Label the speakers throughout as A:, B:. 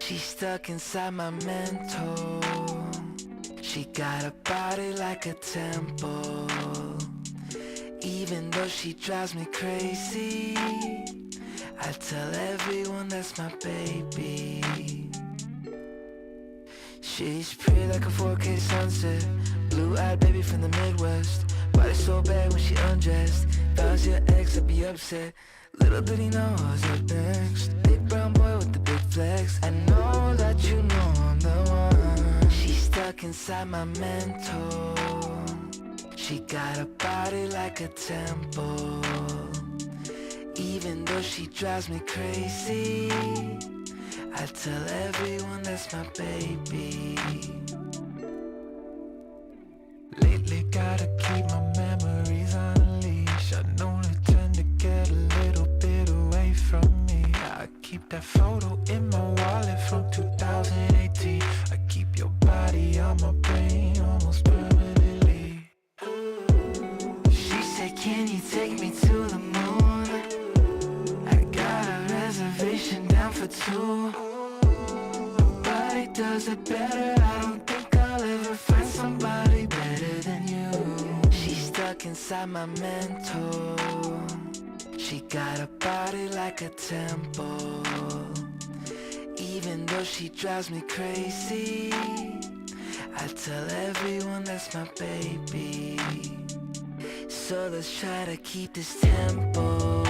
A: She's stuck inside my mental. She got a body like a temple. Even though she drives me crazy, I tell everyone that's my baby. She's pretty like a 4K sunset. Blue-eyed baby from the Midwest. Body so bad when she undressed. If I was your ex, I'd be upset. Little did he know I was up next. Big brown boy with the big flex. I know that you know I'm the one. She's stuck inside my mental. She got a body like a temple. Even though she drives me crazy, I tell everyone that's my baby. Lately gotta keep my memories on a leash. I know they tend to get a little bit away from me. I keep that photo in my wallet from 2018. I keep your body on my brain almost permanently. She said, can you take me to the moon? I got a reservation down for two. Nobody does it better. I don't think I'll ever find somebody better than you. She's stuck inside my mental. She got a body like a temple. Even though she drives me crazy, I tell everyone that's my baby. So let's try to keep this tempo.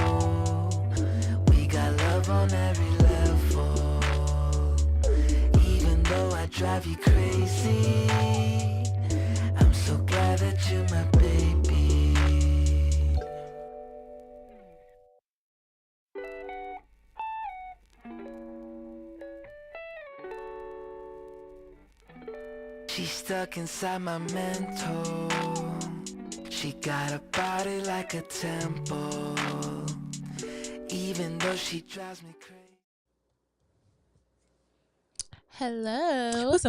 A: We got love on every level. Even though I drive you crazy, I'm so glad that you're my baby. She's stuck inside my mental. She got a body like a temple. Even though she drives me crazy.
B: Hello.
C: What's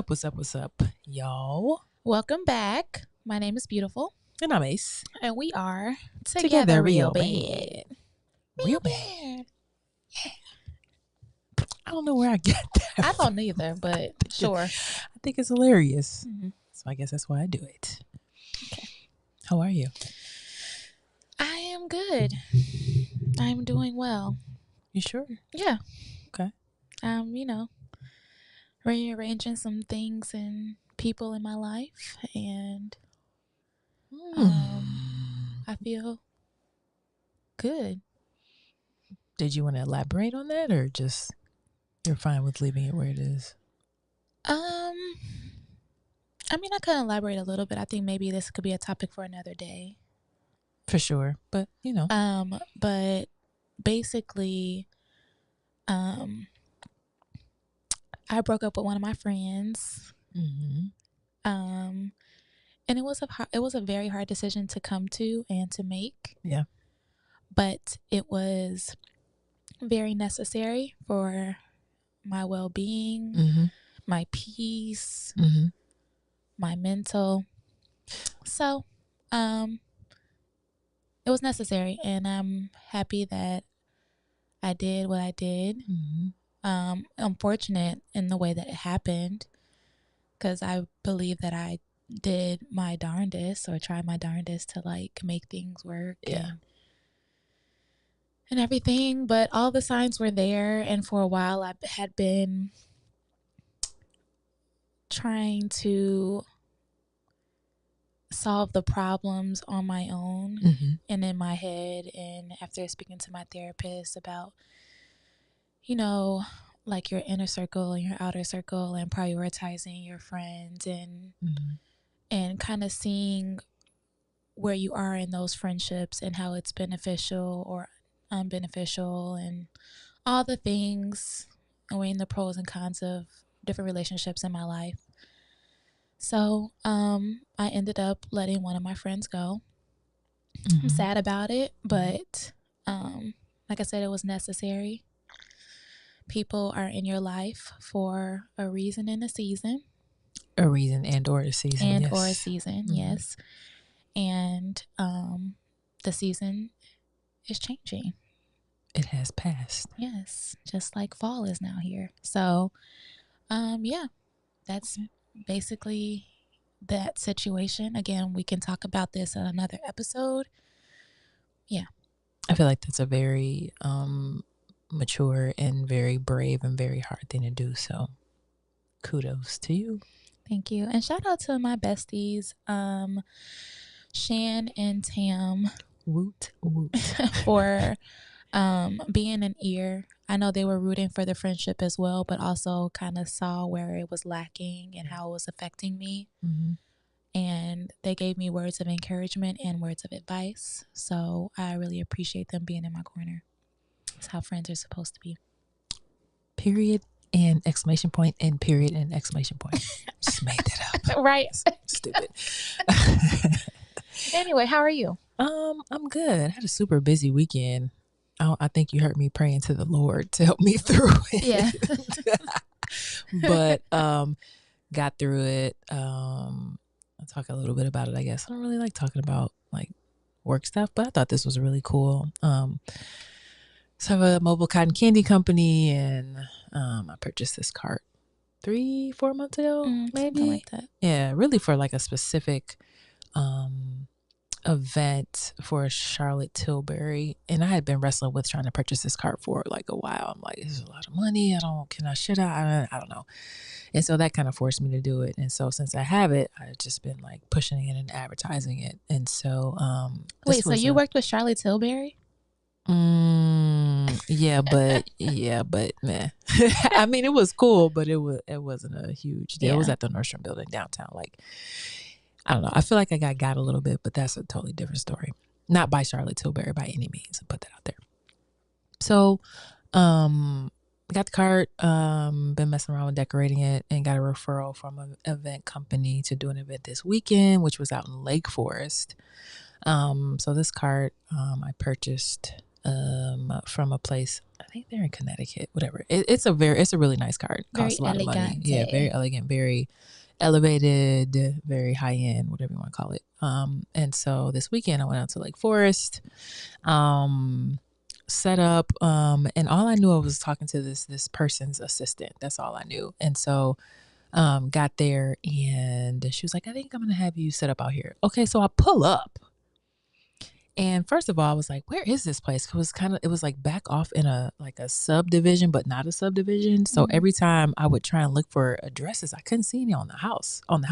C: up, y'all?
B: Welcome back. My name is Beautiful.
C: And I'm Ace.
B: And we are
C: Together
B: real
C: real
B: bad.
C: Real bad. I don't know where I get that
B: I
C: from.
B: don't either, but sure.
C: I think it's hilarious.
B: Mhm.
C: So I guess that's why I do it.
B: Okay.
C: How are you?
B: I am good. I'm doing well.
C: You sure?
B: Yeah.
C: Okay.
B: Rearranging some things and people in my life, and I feel good.
C: Did you want to elaborate on that, or just you're fine with leaving it where it is?
B: I could elaborate a little bit. I think maybe this could be a topic for another day.
C: For sure. But,
B: But basically, I broke up with one of my friends.
C: Mm-hmm.
B: And it was a very hard decision to come to and to make.
C: Yeah.
B: But it was very necessary for my well-being,
C: Mm-hmm.
B: my peace,
C: Mm-hmm.
B: my mental. So, it was necessary, and I'm happy that I did what I did.
C: Mm-hmm.
B: Unfortunate in the way that it happened, because I believe that I did my darndest, or tried my darndest to make things work.
C: Yeah.
B: And everything, but all the signs were there, and for a while I had been trying to solve the problems on my own.
C: Mm-hmm.
B: And in my head, and after speaking to my therapist about your inner circle and your outer circle, and prioritizing your friends, and
C: Mm-hmm.
B: kind of seeing where you are in those friendships and how it's beneficial or unbeneficial, and all the things, and weighing the pros and cons of different relationships in my life. So I ended up letting one of my friends go.
C: Mm-hmm.
B: I'm sad about it, but like I said, it was necessary. People are in your life for a reason and a season.
C: A reason and or a season.
B: And
C: yes.
B: or a season,
C: Mm-hmm.
B: yes. And the season is changing.
C: It has passed.
B: Yes, just like fall is now here. So, yeah, that's basically that situation. Again, we can talk about this in another episode. Yeah.
C: I feel like that's a very mature and very brave and very hard thing to do. So kudos to you.
B: Thank you. And shout out to my besties, Shan and Tam.
C: Woot woot.
B: For being an ear. I know they were rooting for the friendship as well, but also kind of saw where it was lacking and how it was affecting me.
C: Mm-hmm.
B: And they gave me words of encouragement and words of advice. So I really appreciate them being in my corner. That's how friends are supposed to be.
C: Period and exclamation point and period and exclamation point. Just made that up.
B: Right.
C: Stupid.
B: Anyway, how are you?
C: I'm good. I had a super busy weekend. I think you heard me praying to the Lord to help me through it.
B: Yeah.
C: But got through it. I'll talk a little bit about it, I guess. I don't really like talking about like work stuff, but I thought this was really cool. So I have a mobile cotton candy company, and I purchased this cart 3-4 months ago, maybe.
B: Something like that.
C: Yeah, really for like a specific event for Charlotte Tilbury, and I had been wrestling with trying to purchase this cart for like a while. I'm like, this is a lot of money. I don't know. And so that kind of forced me to do it. And so since I have it, I've just been like pushing it and advertising it. And so
B: wait, so you worked with Charlotte Tilbury?
C: Yeah, but meh. I mean, it was cool, but it wasn't a huge deal.
B: Yeah.
C: It was at the Nordstrom building downtown. Like, I don't know. I feel like I got a little bit, but that's a totally different story. Not by Charlotte Tilbury by any means. I'll put that out there. So, got the cart, been messing around with decorating it, and got a referral from an event company to do an event this weekend, which was out in Lake Forest. So this cart, I purchased from a place, I think they're in Connecticut, whatever. It's a really nice cart. Costs a lot of money. Yeah, very elegant, very elevated, very high end, whatever you want to call it. And so this weekend I went out to Lake Forest, set up, and all I knew, I was talking to this person's assistant. That's all I knew. And so got there, and she was like, I think I'm gonna have you set up out here. Okay, so I pull up. And first of all, I was like, where is this place? It was like back off in a subdivision, but not a subdivision. So every time I would try and look for addresses, I couldn't see any on the houses. And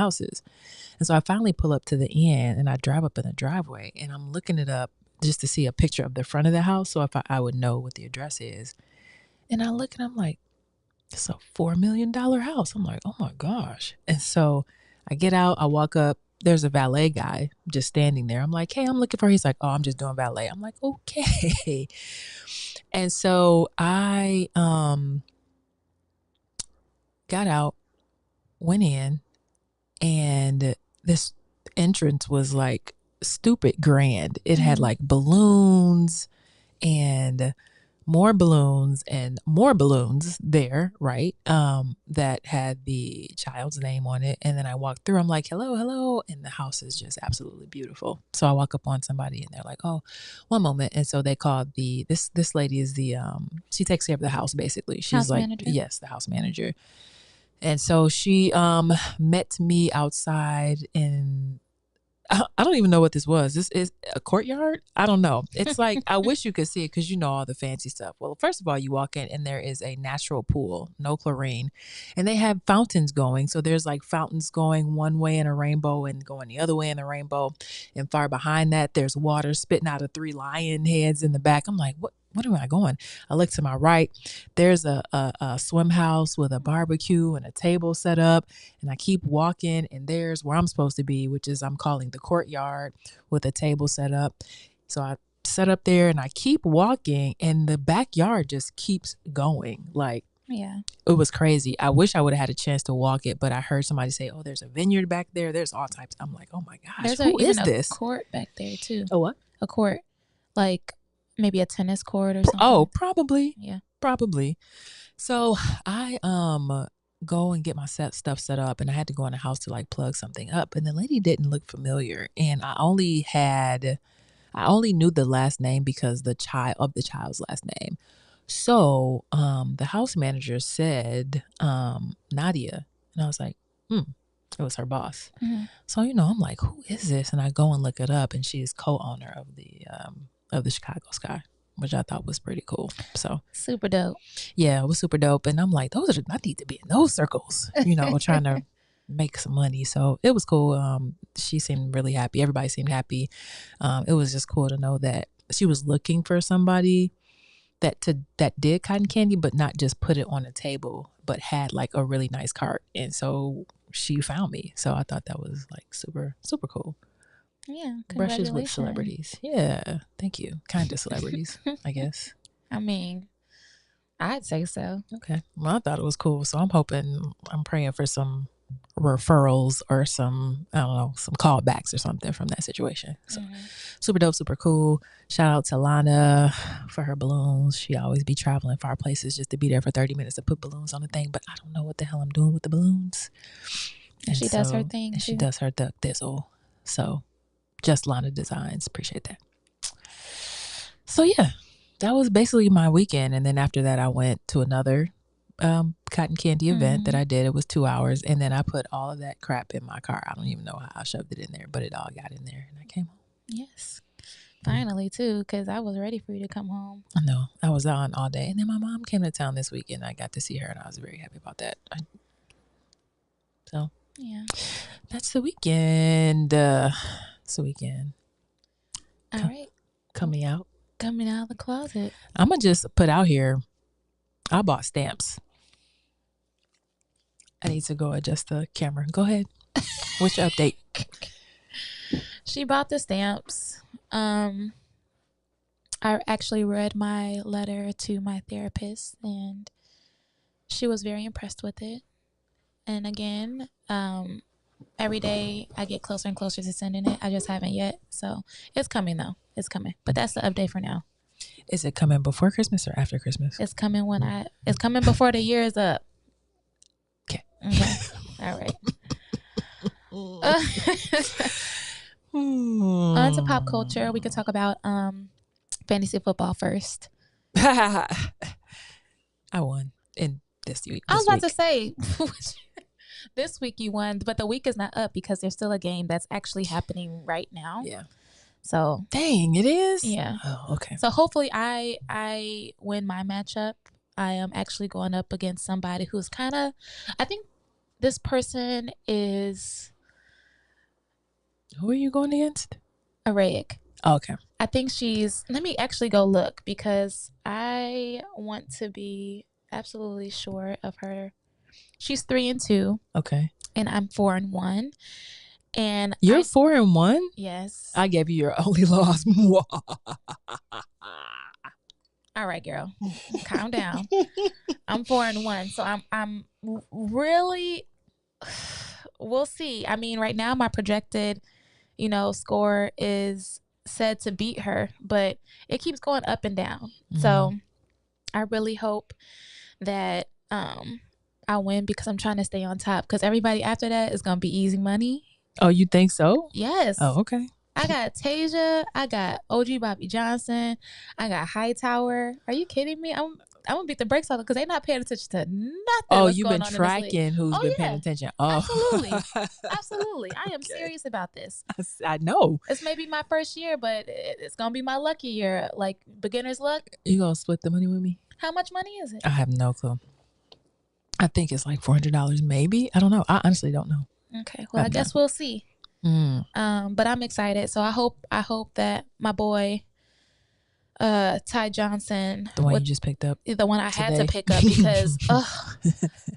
C: so I finally pull up to the end, and I drive up in the driveway, and I'm looking it up just to see a picture of the front of the house. So if I would know what the address is. And I look, and I'm like, it's a $4 million house. I'm like, oh my gosh. And so I get out, I walk up. There's a valet guy just standing there. I'm like, hey, I'm looking for, he's like, oh, I'm just doing valet. I'm like, okay. And so I got out, went in, and this entrance was like stupid grand. It had like balloons and more balloons there, right? That had the child's name on it. And then I walked through, I'm like, hello. And the house is just absolutely beautiful. So I walk up on somebody, and they're like, oh, one moment. And so they called this lady is she takes care of the house, basically. She's
B: house
C: like,
B: manager?
C: Yes, the house manager. And so she met me outside in, I don't even know what this was. This is a courtyard? I don't know. It's like, I wish you could see it because you know all the fancy stuff. Well, first of all, you walk in, and there is a natural pool, no chlorine. And they have fountains going. So there's like fountains going one way in a rainbow and going the other way in a rainbow. And far behind that, there's water spitting out of 3 lion heads in the back. I'm like, what am I going? I look to my right. There's a swim house with a barbecue and a table set up. And I keep walking, and there's where I'm supposed to be, which is I'm calling the courtyard, with a table set up. So I set up there, and I keep walking, and the backyard just keeps going. Like,
B: yeah,
C: it was crazy. I wish I would have had a chance to walk it, but I heard somebody say, oh, there's a vineyard back there. There's all types. I'm like, oh my gosh, who is this?
B: A court back there too.
C: A what?
B: A court, like maybe a tennis court or something.
C: Oh, probably.
B: Yeah.
C: Probably. So I go and get my stuff set up, and I had to go in the house to like plug something up, and the lady didn't look familiar, and I I only knew the last name because the child's last name. So the house manager said Nadia, and I was like, it was her boss. So I'm like, who is this? And I go and look it up, and she is co-owner of the Chicago Sky, which I thought was pretty cool. So
B: super dope.
C: Yeah, it was super dope. And I'm like, I need to be in those circles, trying to make some money. So it was cool. She seemed really happy. Everybody seemed happy. It was just cool to know that she was looking for somebody that did cotton candy, but not just put it on a table, but had like a really nice cart. And so she found me. So I thought that was like super, super cool.
B: Yeah,
C: Brushes with
B: congratulations.
C: celebrities. Yeah, thank you. Kind of celebrities, I guess.
B: I mean, I'd say so.
C: Okay. Well, I thought it was cool. So I'm praying for some referrals or some, I don't know, some callbacks or something from that situation. So super dope, super cool. Shout out to Lana for her balloons. She always be traveling far places just to be there for 30 minutes to put balloons on the thing. But I don't know what the hell I'm doing with the balloons. And
B: she does her thing.
C: And she does her duck thizzle. So just Lana Designs. Appreciate that. So yeah. That was basically my weekend. And then after that, I went to another cotton candy event that I did. It was 2 hours. And then I put all of that crap in my car. I don't even know how I shoved it in there, but it all got in there and I came home.
B: Yes. Finally, too, because I was ready for you to come home.
C: I know. I was on all day. And then my mom came to town this weekend. I got to see her and I was very happy about that. So,
B: yeah.
C: That's the weekend. It's the weekend.
B: All right.
C: Coming out
B: of the closet.
C: I'm going to just put out here, I bought stamps. I need to go adjust the camera. Go ahead. What's your update?
B: She bought the stamps. I actually read my letter to my therapist and she was very impressed with it. And again, every day I get closer and closer to sending it. I just haven't yet. So it's coming though. It's coming. But that's the update for now.
C: Is it coming before Christmas or after Christmas?
B: It's coming it's coming before the year is up.
C: Okay.
B: All right. On to pop culture. We could talk about fantasy football first.
C: I won in this week.
B: I was about to say this week you won, but the week is not up because there's still a game that's actually happening right now.
C: Yeah.
B: So
C: dang, it is?
B: Yeah.
C: Oh, okay.
B: So hopefully I win my matchup. I am actually going up against somebody who's I think this person is.
C: Who are you going against?
B: Araic.
C: Oh, okay.
B: I think let me actually go look because I want to be absolutely sure of her. She's 3-2.
C: Okay.
B: And I'm 4-1. And
C: you're 4-1?
B: Yes.
C: I gave you your only loss.
B: All right, girl. Calm down. I'm 4-1. So I'm really, we'll see. I mean, right now my projected, score is said to beat her, but it keeps going up and down. So I really hope that I win because I'm trying to stay on top because everybody after that is going to be easy money. Oh,
C: you think so?
B: Yes.
C: Oh, okay.
B: I got Tasia. I got OG Bobby Johnson. I got Hightower. Are you kidding me? I'm gonna beat the brakes off because they're not paying attention to nothing.
C: Oh, you've been tracking who's been paying attention. Oh,
B: absolutely. I am serious about this.
C: I know.
B: It's maybe my first year, but it's gonna be my lucky year, like beginner's luck.
C: You gonna split the money with me?
B: How much money is it?
C: I have no clue. I think it's like $400, maybe. I don't know. I honestly don't know.
B: Okay, well, I guess we'll see. But I'm excited. So I hope that my boy, Ty Johnson,
C: the one you just picked up,
B: the one I had to pick up because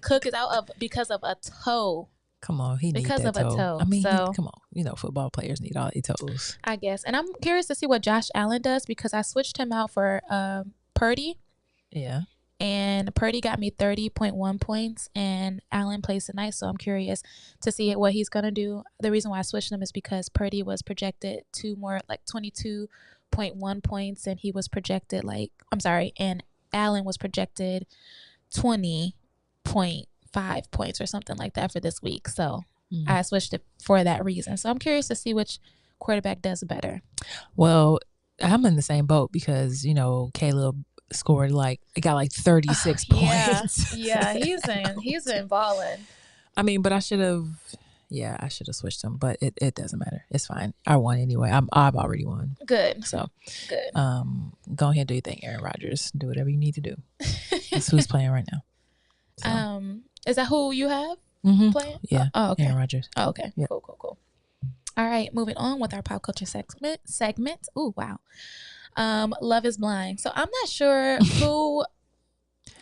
B: Cook is out because of a toe.
C: Come on, he needs that toe.
B: Because of a toe.
C: I mean, come on. Football players need all their toes.
B: I guess, and I'm curious to see what Josh Allen does because I switched him out for Purdy.
C: Yeah.
B: And Purdy got me 30.1 points, and Allen plays tonight, so I'm curious to see what he's going to do. The reason why I switched him is because Purdy was projected to more like 22.1 points, and he was projected and Allen was projected 20.5 points or something like that for this week. So I switched it for that reason. So I'm curious to see which quarterback does better.
C: Well, I'm in the same boat because, Caleb scored it got 36 points.
B: Yeah, he's been balling.
C: I mean, but I should have switched him, but it doesn't matter. It's fine. I won anyway. I've already won.
B: Good.
C: So,
B: good.
C: Go ahead and do your thing, Aaron Rodgers. Do whatever you need to do. That's who's playing right now. So.
B: Is that who you have playing?
C: Yeah.
B: Oh, okay.
C: Aaron Rodgers.
B: Oh, okay.
C: Yep.
B: Cool. All right, moving on with our pop culture segment. Oh, wow. Love is Blind. So I'm not sure who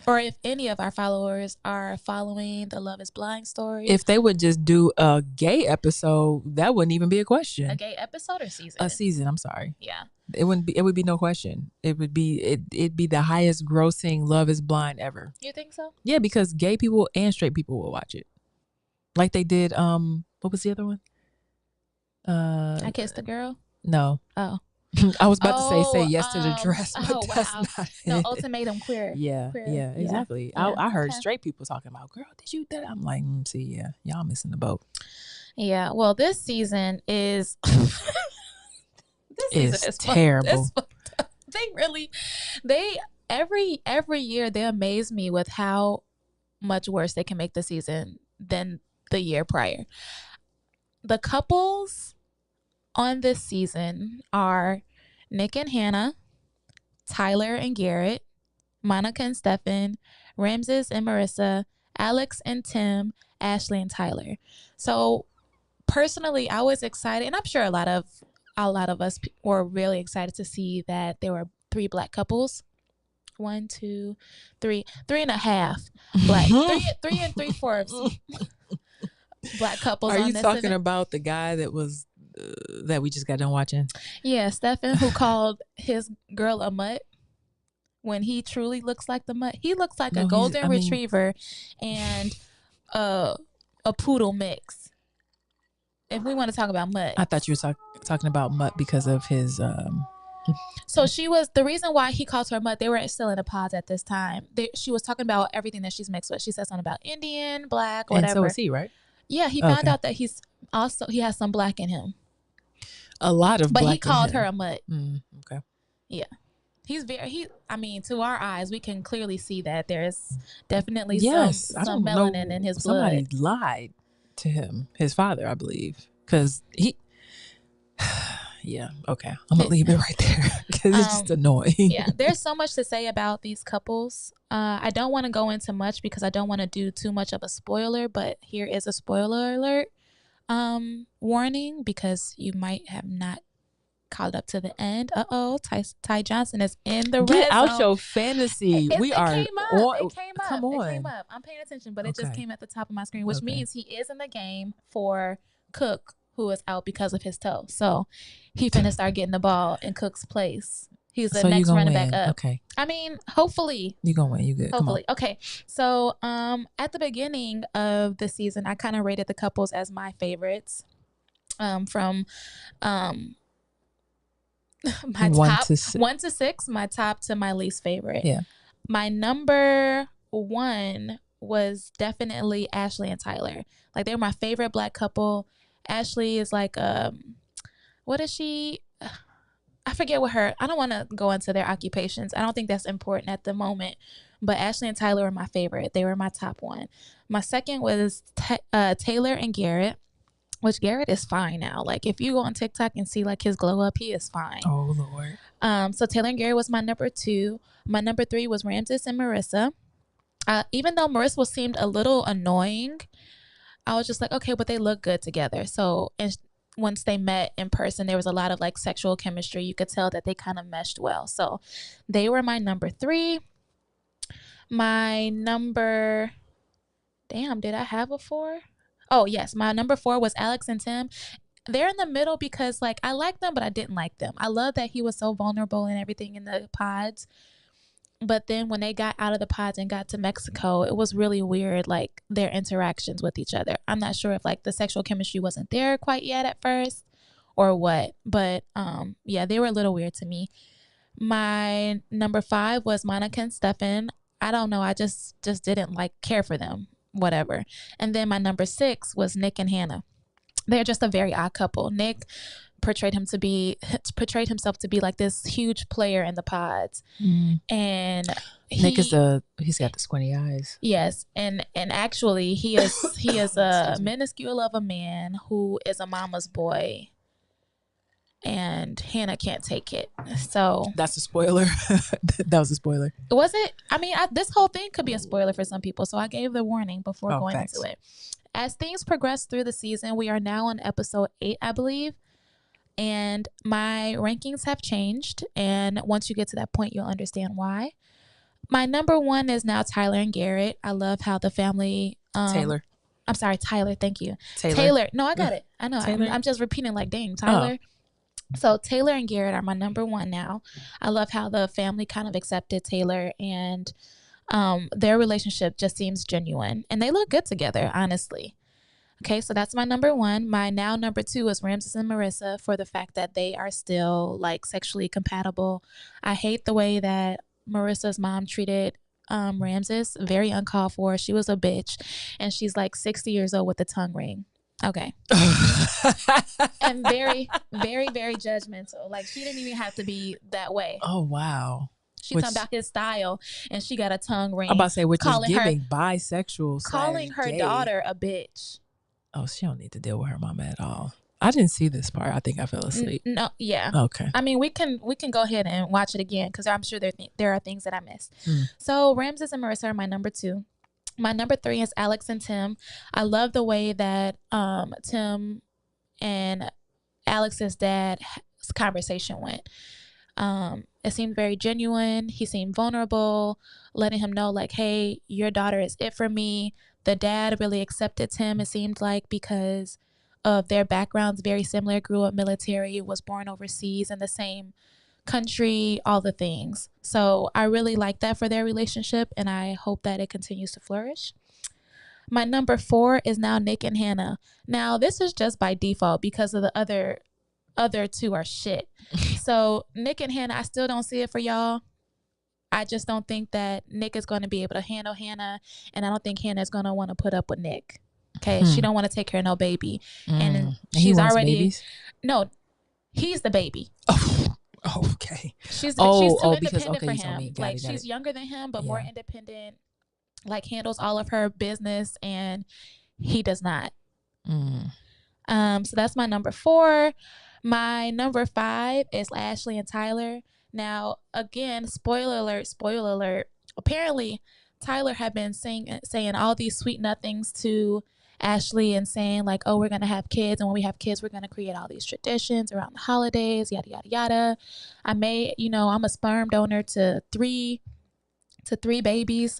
B: or if any of our followers are following the Love is Blind story.
C: If they would just do a gay episode, that wouldn't even be a question.
B: A gay episode or season?
C: A season, I'm sorry.
B: Yeah.
C: It would be no question. It'd be the highest grossing Love is Blind ever.
B: You think so?
C: Yeah, because gay people and straight people will watch it. Like they did what was the other one?
B: I Kissed a Girl?
C: No.
B: Oh.
C: I was about to say yes to the dress, but that's
B: wow.
C: not
B: No,
C: it.
B: Ultimatum Queer.
C: Yeah, exactly.
B: Yeah.
C: I heard
B: Okay.
C: straight people talking about, girl, did you that? I'm like, see, yeah, y'all missing the boat.
B: Yeah, well, this season is
C: It's terrible.
B: They every year they amaze me with how much worse they can make the season than the year prior. The couples on this season are Nick and Hannah, Tyler and Garrett, Monica and Stefan, Ramses and Marissa, Alex and Tim, Ashley and Tyler. So personally, I was excited, and I'm sure a lot of us were really excited to see that there were 3 black couples. 1, 2, 3, 3.5 black, 3 and 3/4 black couples.
C: Are
B: on
C: you
B: this
C: talking
B: event.
C: about the guy that was that we just got done watching?
B: Yeah, Stefan, who called his girl a mutt when he truly looks like the mutt. He looks like a golden retriever and a poodle mix. If we want to talk about mutt.
C: I thought you were talking about mutt because of his
B: So she was the reason why he called her mutt. They were still in the pods at this time. She was talking about everything that she's mixed with. She said something about Indian, black, whatever.
C: And so is he, right?
B: Yeah, he found out that he has some black in him.
C: A lot of
B: black. But
C: black
B: he called her a mutt.
C: Okay.
B: Yeah. To our eyes, we can clearly see that there's definitely some melanin in his blood.
C: Somebody lied to him, his father, I believe, because he. Yeah, okay. I'm gonna leave it right there because it's just annoying.
B: Yeah, there's so much to say about these couples. I don't want to go into much because I don't want to do too much of a spoiler, but here is a spoiler alert warning because you might have not caught up to the end. Ty Johnson is in the red zone.
C: Get out your fantasy.
B: It came up.
C: Come on.
B: It came up. I'm paying attention, but it just came at the top of my screen, which means he is in the game for Cook, who is out because of his toe. So he finna start getting the ball in Cook's place. He's the next running back up.
C: Okay.
B: I mean, hopefully.
C: You're going to win. You good.
B: Hopefully. Okay. So at the beginning of the season, I kind of rated the couples as my favorites. From my top 1 to 6, my top to my least favorite.
C: Yeah.
B: My number 1 was definitely Ashley and Tyler. Like, they were my favorite black couple. Ashley is like, what is she? I forget I don't want to go into their occupations. I don't think that's important at the moment. But Ashley and Tyler were my favorite. They were my top 1. My second was Taylor and Garrett, which Garrett is fine now. Like, if you go on TikTok and see like his glow up, he is fine.
C: Oh, Lord.
B: So Taylor and Garrett was my number 2. My number 3 was Ramses and Marissa. Even though Marissa seemed a little annoying, I was just like, okay, but they look good together. So once they met in person, there was a lot of like sexual chemistry. You could tell that they kind of meshed well. So they were my number 3. My number, did I have a 4? Oh, yes. My number 4 was Alex and Tim. They're in the middle because like I like them, but I didn't like them. I love that he was so vulnerable and everything in the pods. But then when they got out of the pods and got to Mexico, it was really weird, like their interactions with each other. I'm not sure if like the sexual chemistry wasn't there quite yet at first or what. But yeah, they were a little weird to me. My number 5 was Monica and Stefan. I don't know. I just didn't care for them. Whatever. And then my number 6 was Nick and Hannah. They're just a very odd couple. Nick portrayed himself to be like this huge player in the pods. And
C: Nick he's got the squinty eyes.
B: Yes, and actually he is a minuscule of a man who is a mama's boy, and Hannah can't take it. So
C: that's a spoiler. That was a spoiler.
B: Was it? I mean, this whole thing could be a spoiler for some people, so I gave the warning before going into it. As things progress through the season, we are now on episode 8, I believe, and my rankings have changed. And once you get to that point, you'll understand why. My number 1 is now Tyler and Garrett. I love how the family.
C: Taylor.
B: I'm sorry, Tyler. Thank you.
C: Taylor.
B: No, I got it. I know.
C: Taylor?
B: I'm just repeating like, dang, Tyler. Oh. So Taylor and Garrett are my number 1 now. I love how the family kind of accepted Taylor, and their relationship just seems genuine, and they look good together, honestly. Okay, so that's my number 1. My now number 2 is Ramses and Marissa, for the fact that they are still like sexually compatible. I hate the way that Marissa's mom treated Ramses. Very uncalled for. She was a bitch, and she's like 60 years old with a tongue ring. Okay. And very, very, very judgmental. Like, she didn't even have to be that way.
C: Oh, wow.
B: She's talking about his style, and she got a tongue ring.
C: I'm about to say, which is giving bisexual.
B: Calling her
C: gay.
B: daughter a bitch.
C: Oh, she don't need to deal with her mama at all. I didn't see this part. I think I fell asleep.
B: No, yeah.
C: Okay.
B: I mean, we can go ahead and watch it again, because I'm sure there are things that I missed. So Ramses and Marissa are my number 2. My number 3 is Alex and Tim. I love the way that Tim and Alex's dad's conversation went. It seemed very genuine. He seemed vulnerable, letting him know like, hey, your daughter is it for me. The dad really accepted Tim, it seemed like, because of their backgrounds, very similar, grew up military, was born overseas in the same country, all the things. So I really like that for their relationship, and I hope that it continues to flourish. My number 4 is now Nick and Hannah. Now, this is just by default because of the other 2 are shit. So Nick and Hannah, I still don't see it for y'all. I just don't think that Nick is going to be able to handle Hannah, and I don't think Hannah is going to want to put up with Nick. Okay, she don't want to take care of no baby, and she's already babies? No, he's the baby.
C: Oh, okay.
B: She's too independent for
C: him.
B: Like, she's younger than him, but more independent. Like, handles all of her business, and he does not. So that's my number 4. My number 5 is Ashley and Tyler. Now, again, spoiler alert. Apparently, Tyler had been saying all these sweet nothings to Ashley, and saying like, oh, we're going to have kids, and when we have kids, we're going to create all these traditions around the holidays, yada, yada, yada. I'm a sperm donor to three babies,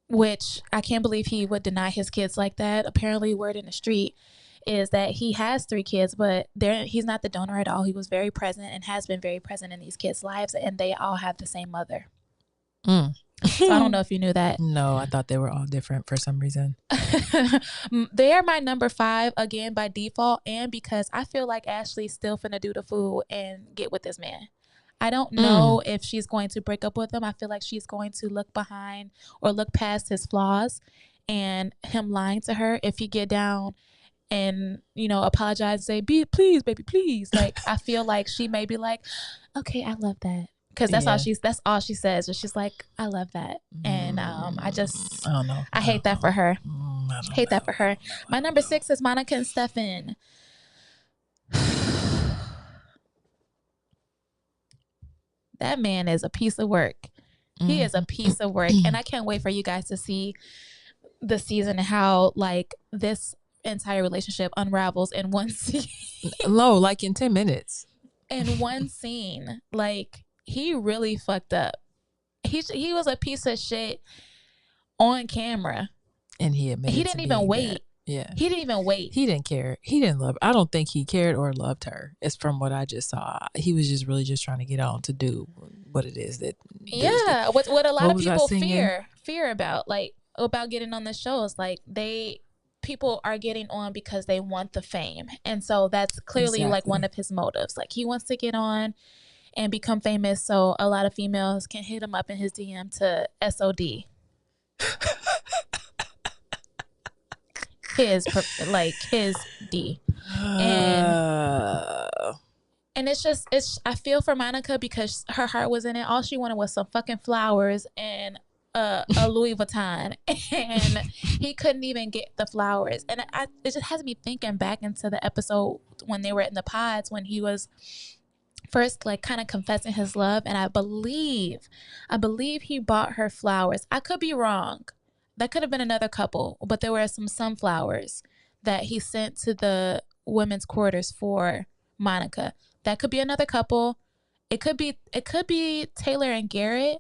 B: which I can't believe he would deny his kids like that. Apparently, word in the street is that he has 3 kids, but he's not the donor at all. He was very present and has been very present in these kids' lives, and they all have the same mother. So I don't know if you knew that.
C: No, I thought they were all different for some reason.
B: They are my number 5, again, by default, and because I feel like Ashley's still finna do the fool and get with this man. I don't know if she's going to break up with him. I feel like she's going to look behind or look past his flaws and him lying to her. If he get down and, apologize and say, please, baby, please. Like, I feel like she may be like, okay, I love that. Because that's all she says. And she's like, I love that. And I don't know. I hate that for her. Hate that for her. My number 6 is Monica and Stefan. That man is a piece of work. He is a piece of work. And I can't wait for you guys to see the season and how like this entire relationship unravels in one scene.
C: Low, like in 10 minutes.
B: In one scene. Like, he really fucked up. He was a piece of shit on camera.
C: And he admitted
B: he didn't even wait.
C: That. Yeah.
B: He didn't even wait.
C: He didn't care. He didn't love her. I don't think he cared or loved her. It's from what I just saw. He was just really just trying to get on to do what it is that.
B: Yeah. What a lot of people fear about, like, about getting on the shows. Like, people are getting on because they want the fame. And so that's clearly like one of his motives. Like, he wants to get on and become famous so a lot of females can hit him up in his DM to SOD. his D. And it's I feel for Monica because her heart was in it. All she wanted was some fucking flowers and a Louis Vuitton, and he couldn't even get the flowers. And it just has me thinking back into the episode when they were in the pods, when he was first like kind of confessing his love, and I believe he bought her flowers. I could be wrong. That could have been another couple, but there were some sunflowers that he sent to the women's quarters for Monica. That could be another couple. It could be Taylor and Garrett,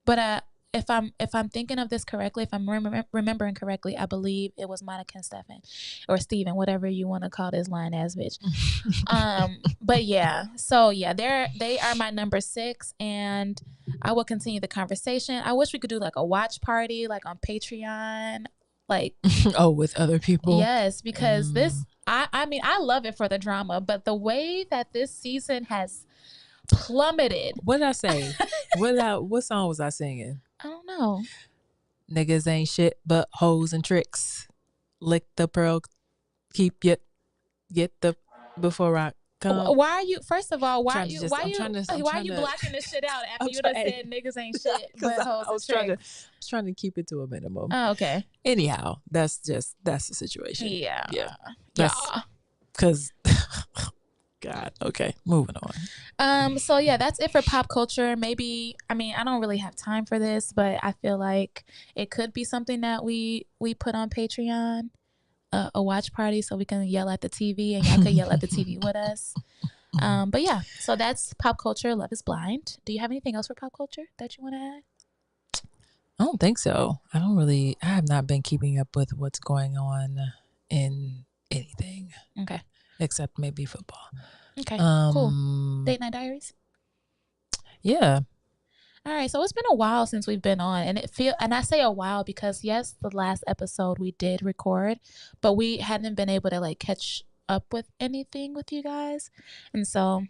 B: but if I'm thinking of this correctly, if I'm remembering correctly, I believe it was Monica and Stefan, or Steven, whatever you want to call this lying ass bitch. But yeah, so yeah, they are my number 6, and I will continue the conversation. I wish we could do like a watch party, like on Patreon, like
C: with other people.
B: Yes, because this, I mean, I love it for the drama, but the way that this season has plummeted.
C: What did I say? What song was I singing?
B: I don't know.
C: Niggas ain't shit but hoes and tricks. Lick the pearl, get the before I come.
B: Why are you? First of all, why are you blocking this shit out after you done said niggas ain't shit but hoes and tricks?
C: I was trying to keep it to a minimum.
B: Oh, okay.
C: Anyhow, that's the situation.
B: Yeah.
C: Because. God. Okay. Moving on.
B: So yeah, that's it for pop culture. Maybe, I mean, I don't really have time for this, but I feel like it could be something that we put on Patreon, a watch party, so we can yell at the TV and y'all can yell at the TV with us. But yeah, so that's pop culture. Love is Blind. Do you have anything else for pop culture that you want to add?
C: I don't think so. I have not been keeping up with what's going on in anything.
B: Okay.
C: Except maybe football.
B: Okay, cool. Date Night Diaries?
C: Yeah.
B: All right, so it's been a while since we've been on, and I say a while because yes, the last episode we did record, but we hadn't been able to like catch up with anything with you guys. And so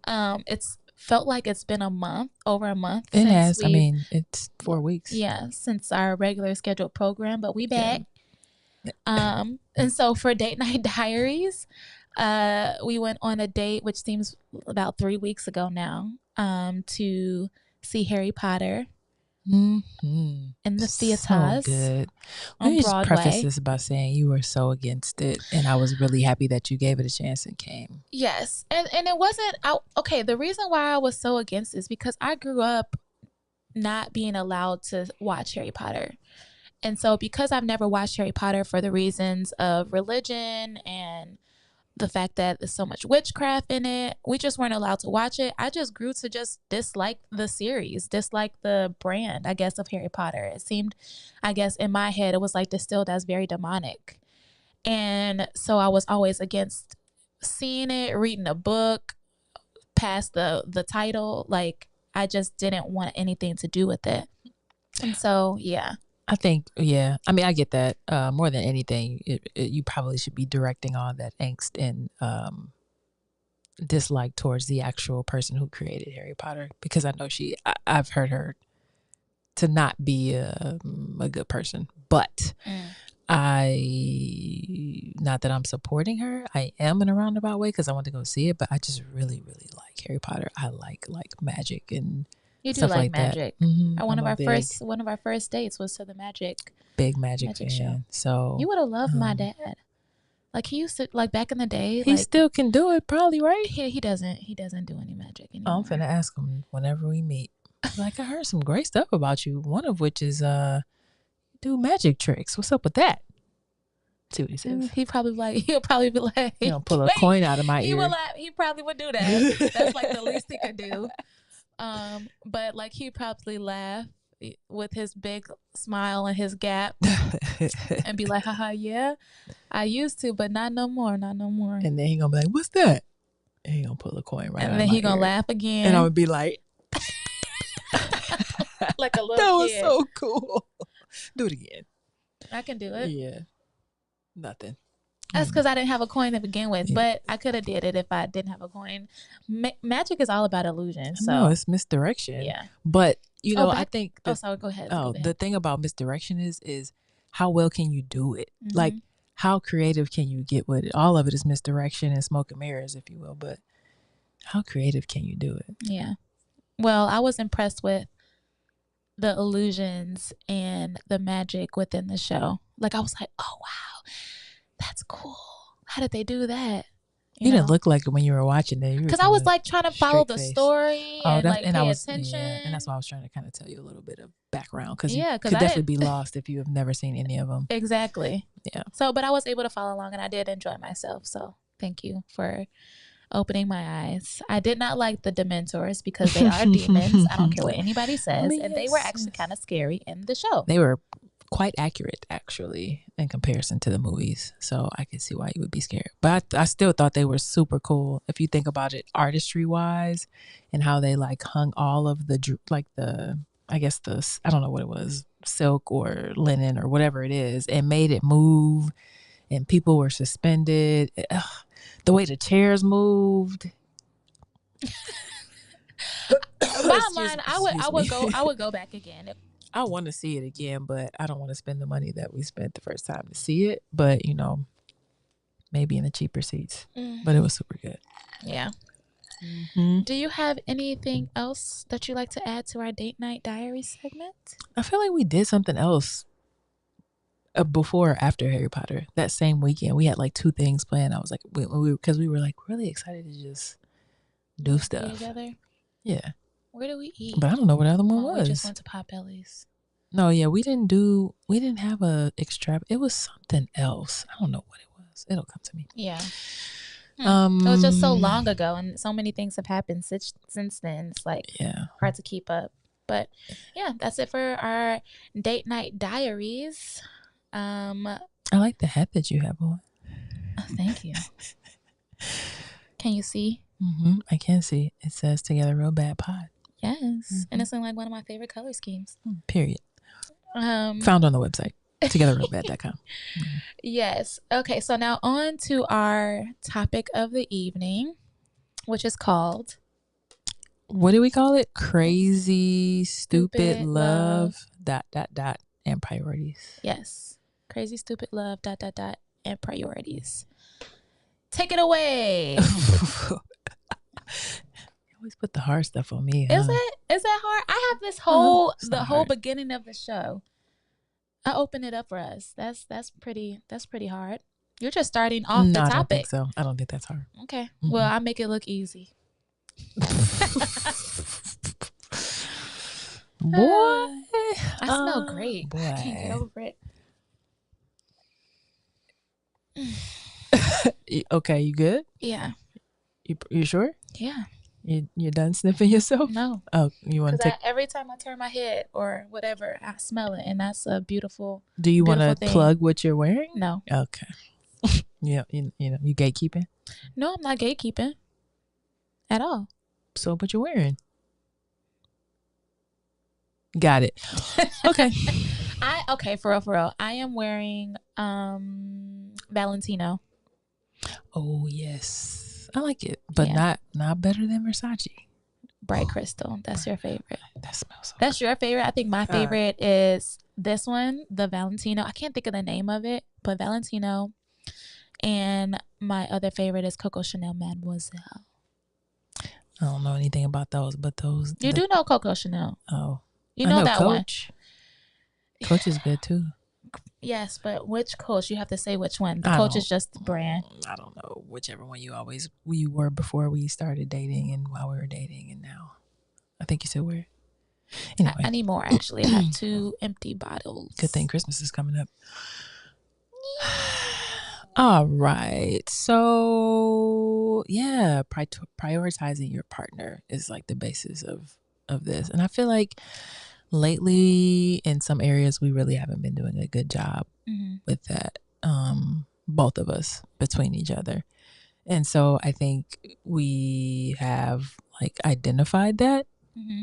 B: it's felt like it's been over a month.
C: It has. I mean, it's 4 weeks.
B: Yeah, since our regular scheduled program, but we back. Yeah. And so for Date Night Diaries, we went on a date, which seems about 3 weeks ago now, to see Harry Potter in the theaters.
C: So good. Let me just preface this by saying you were so against it, and I was really happy that you gave it a chance and came.
B: Yes, and it wasn't okay. The reason why I was so against is because I grew up not being allowed to watch Harry Potter. And so because I've never watched Harry Potter for the reasons of religion and the fact that there's so much witchcraft in it, we just weren't allowed to watch it. I just grew to just dislike the series, dislike the brand, I guess, of Harry Potter. It seemed, I guess, in my head, it was like distilled as very demonic. And so I was always against seeing it, reading a book past the title. Like, I just didn't want anything to do with it. And so, yeah.
C: I think, yeah. I mean, I get that. More than anything, you probably should be directing all that angst and dislike towards the actual person who created Harry Potter, because I know I've heard her to not be a good person. But not that I'm supporting her. I am in a roundabout way because I want to go see it, but I just really, really like Harry Potter. I like magic and
B: you do like magic.
C: Mm-hmm.
B: One of our first dates was to the
C: big magic fan. Show. So
B: you would have loved my dad. Like he used to, like back in the day.
C: He still can do it, probably, right?
B: He doesn't do any magic anymore.
C: I'm finna ask him whenever we meet. Like, I heard some great stuff about you. One of which is do magic tricks. What's up with that? See what he says.
B: He'll probably be like,
C: pull a coin out of my ear.
B: He probably would do that. That's like the least he could do. But like he'd probably laugh with his big smile and his gap and be like, haha, yeah, I used to, but not no more.
C: And then he gonna be like, what's that? And he gonna pull a coin right out of my ear.
B: And then he gonna laugh again.
C: And I would be like,
B: like a little
C: that
B: kid.
C: was so cool. Do it again.
B: I can do it.
C: Yeah. Nothing.
B: That's because I didn't have a coin to begin with, but I could have did it if I didn't have a coin. Magic is all about illusion. So
C: no, it's misdirection.
B: Yeah.
C: But I think.
B: Sorry. Go ahead.
C: The thing about misdirection is how well can you do it? Like, how creative can you get with it? All of it is misdirection and smoke and mirrors, if you will, but how creative can you do it?
B: Yeah. Well, I was impressed with the illusions and the magic within the show. Like, I was like, oh, wow, that's cool. How did they do that?
C: You didn't look like it when you were watching it.
B: Because I was like trying to follow the story and like pay attention.
C: Yeah, and that's why I was trying to kind of tell you a little bit of background, because
B: Yeah,
C: you could definitely be lost if you have never seen any of them.
B: Exactly.
C: Yeah.
B: So, but I was able to follow along and I did enjoy myself. So thank you for opening my eyes. I did not like the Dementors because they are demons. I don't care what anybody says. And they were actually kind of scary in the show.
C: They were quite accurate, actually, in comparison to the movies. So I can see why you would be scared. But I still thought they were super cool. If you think about it artistry-wise and how they like hung all of the, like the, I guess the, I don't know what it was, silk or linen or whatever it is, and made it move and people were suspended. Ugh, the way the chairs moved.
B: Bottom line, I would go back again.
C: I want to see it again, but I don't want to spend the money that we spent the first time to see it. But, you know, maybe in the cheaper seats. But it was super good.
B: Yeah. Do you have anything else that you'd like to add to our date night diary segment?
C: I feel like we did something else before or after Harry Potter. That same weekend, we had like 2 things planned. I was like, because we were like really excited to just do stuff
B: together.
C: Yeah.
B: Where did we eat?
C: But I don't know what the other one was.
B: We just went to Potbelly's.
C: No, yeah, we didn't have a extra. It was something else. I don't know what it was. It'll come to me.
B: Yeah. It was just so long ago, and so many things have happened since then. It's like hard to keep up. But yeah, that's it for our date night diaries.
C: I like the hat that you have on.
B: Oh, thank you. Can you see?
C: I can see. It says "Together Real Bad Pod."
B: Yes, and it's in like one of my favorite color schemes.
C: Period. Found on the website, togetherrealbad.com.
B: Yes. Okay, so now on to our topic of the evening, which is called...
C: What do we call it? Crazy, stupid love, ... and priorities.
B: Yes. Crazy, stupid love, ... and priorities. Take it away.
C: Always put the hard stuff on me.
B: Is that hard? I have this whole beginning of the show. I open it up for us. That's pretty hard. You're just starting off the topic.
C: I don't think so. I don't think that's hard.
B: Okay. Well, I make it look easy.
C: Boy,
B: I smell great.
C: Boy.
B: I can't get over it.
C: Okay, you good?
B: Yeah.
C: You sure?
B: Yeah.
C: You're done sniffing yourself?
B: No.
C: Oh, you want to take...
B: every time I turn my head or whatever, I smell it, and that's a beautiful...
C: Do you want to plug what you're wearing?
B: No.
C: Okay. Yeah, you gatekeeping?
B: No, I'm not gatekeeping at all.
C: So what you're wearing? Got it. Okay.
B: Okay, for real. I am wearing Valentino.
C: Oh yes. I like it, but not better than Versace.
B: Bright crystal. That's your favorite.
C: That smells so
B: That's your favorite. I think my favorite is this one, the Valentino. I can't think of the name of it, but Valentino. And my other favorite is Coco Chanel Mademoiselle.
C: I don't know anything about those, but those...
B: You do know Coco Chanel.
C: Oh.
B: You know that
C: Coach.
B: One.
C: Coach is good too.
B: Yes, but which Coach? You have to say which one. The Coach is just the brand.
C: I don't know. Whichever one you were before we started dating and while we were dating and now. I think you still wear it. Anyway.
B: I need more, actually. I have 2 empty bottles.
C: Good thing Christmas is coming up. All right. So, yeah, prioritizing your partner is like the basis of this. And I feel like lately in some areas we really haven't been doing a good job with that, both of us between each other. And so I think we have like identified that,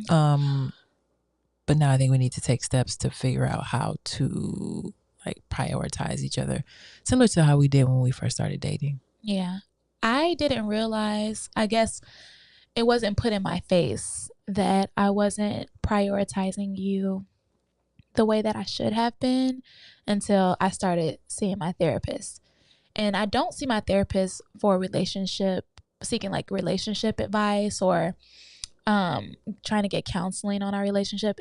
C: but now I think we need to take steps to figure out how to like prioritize each other, similar to how we did when we first started dating.
B: Yeah, I didn't realize, I guess it wasn't put in my face that I wasn't prioritizing you the way that I should have been until I started seeing my therapist. And I don't see my therapist for seeking like relationship advice or trying to get counseling on our relationship.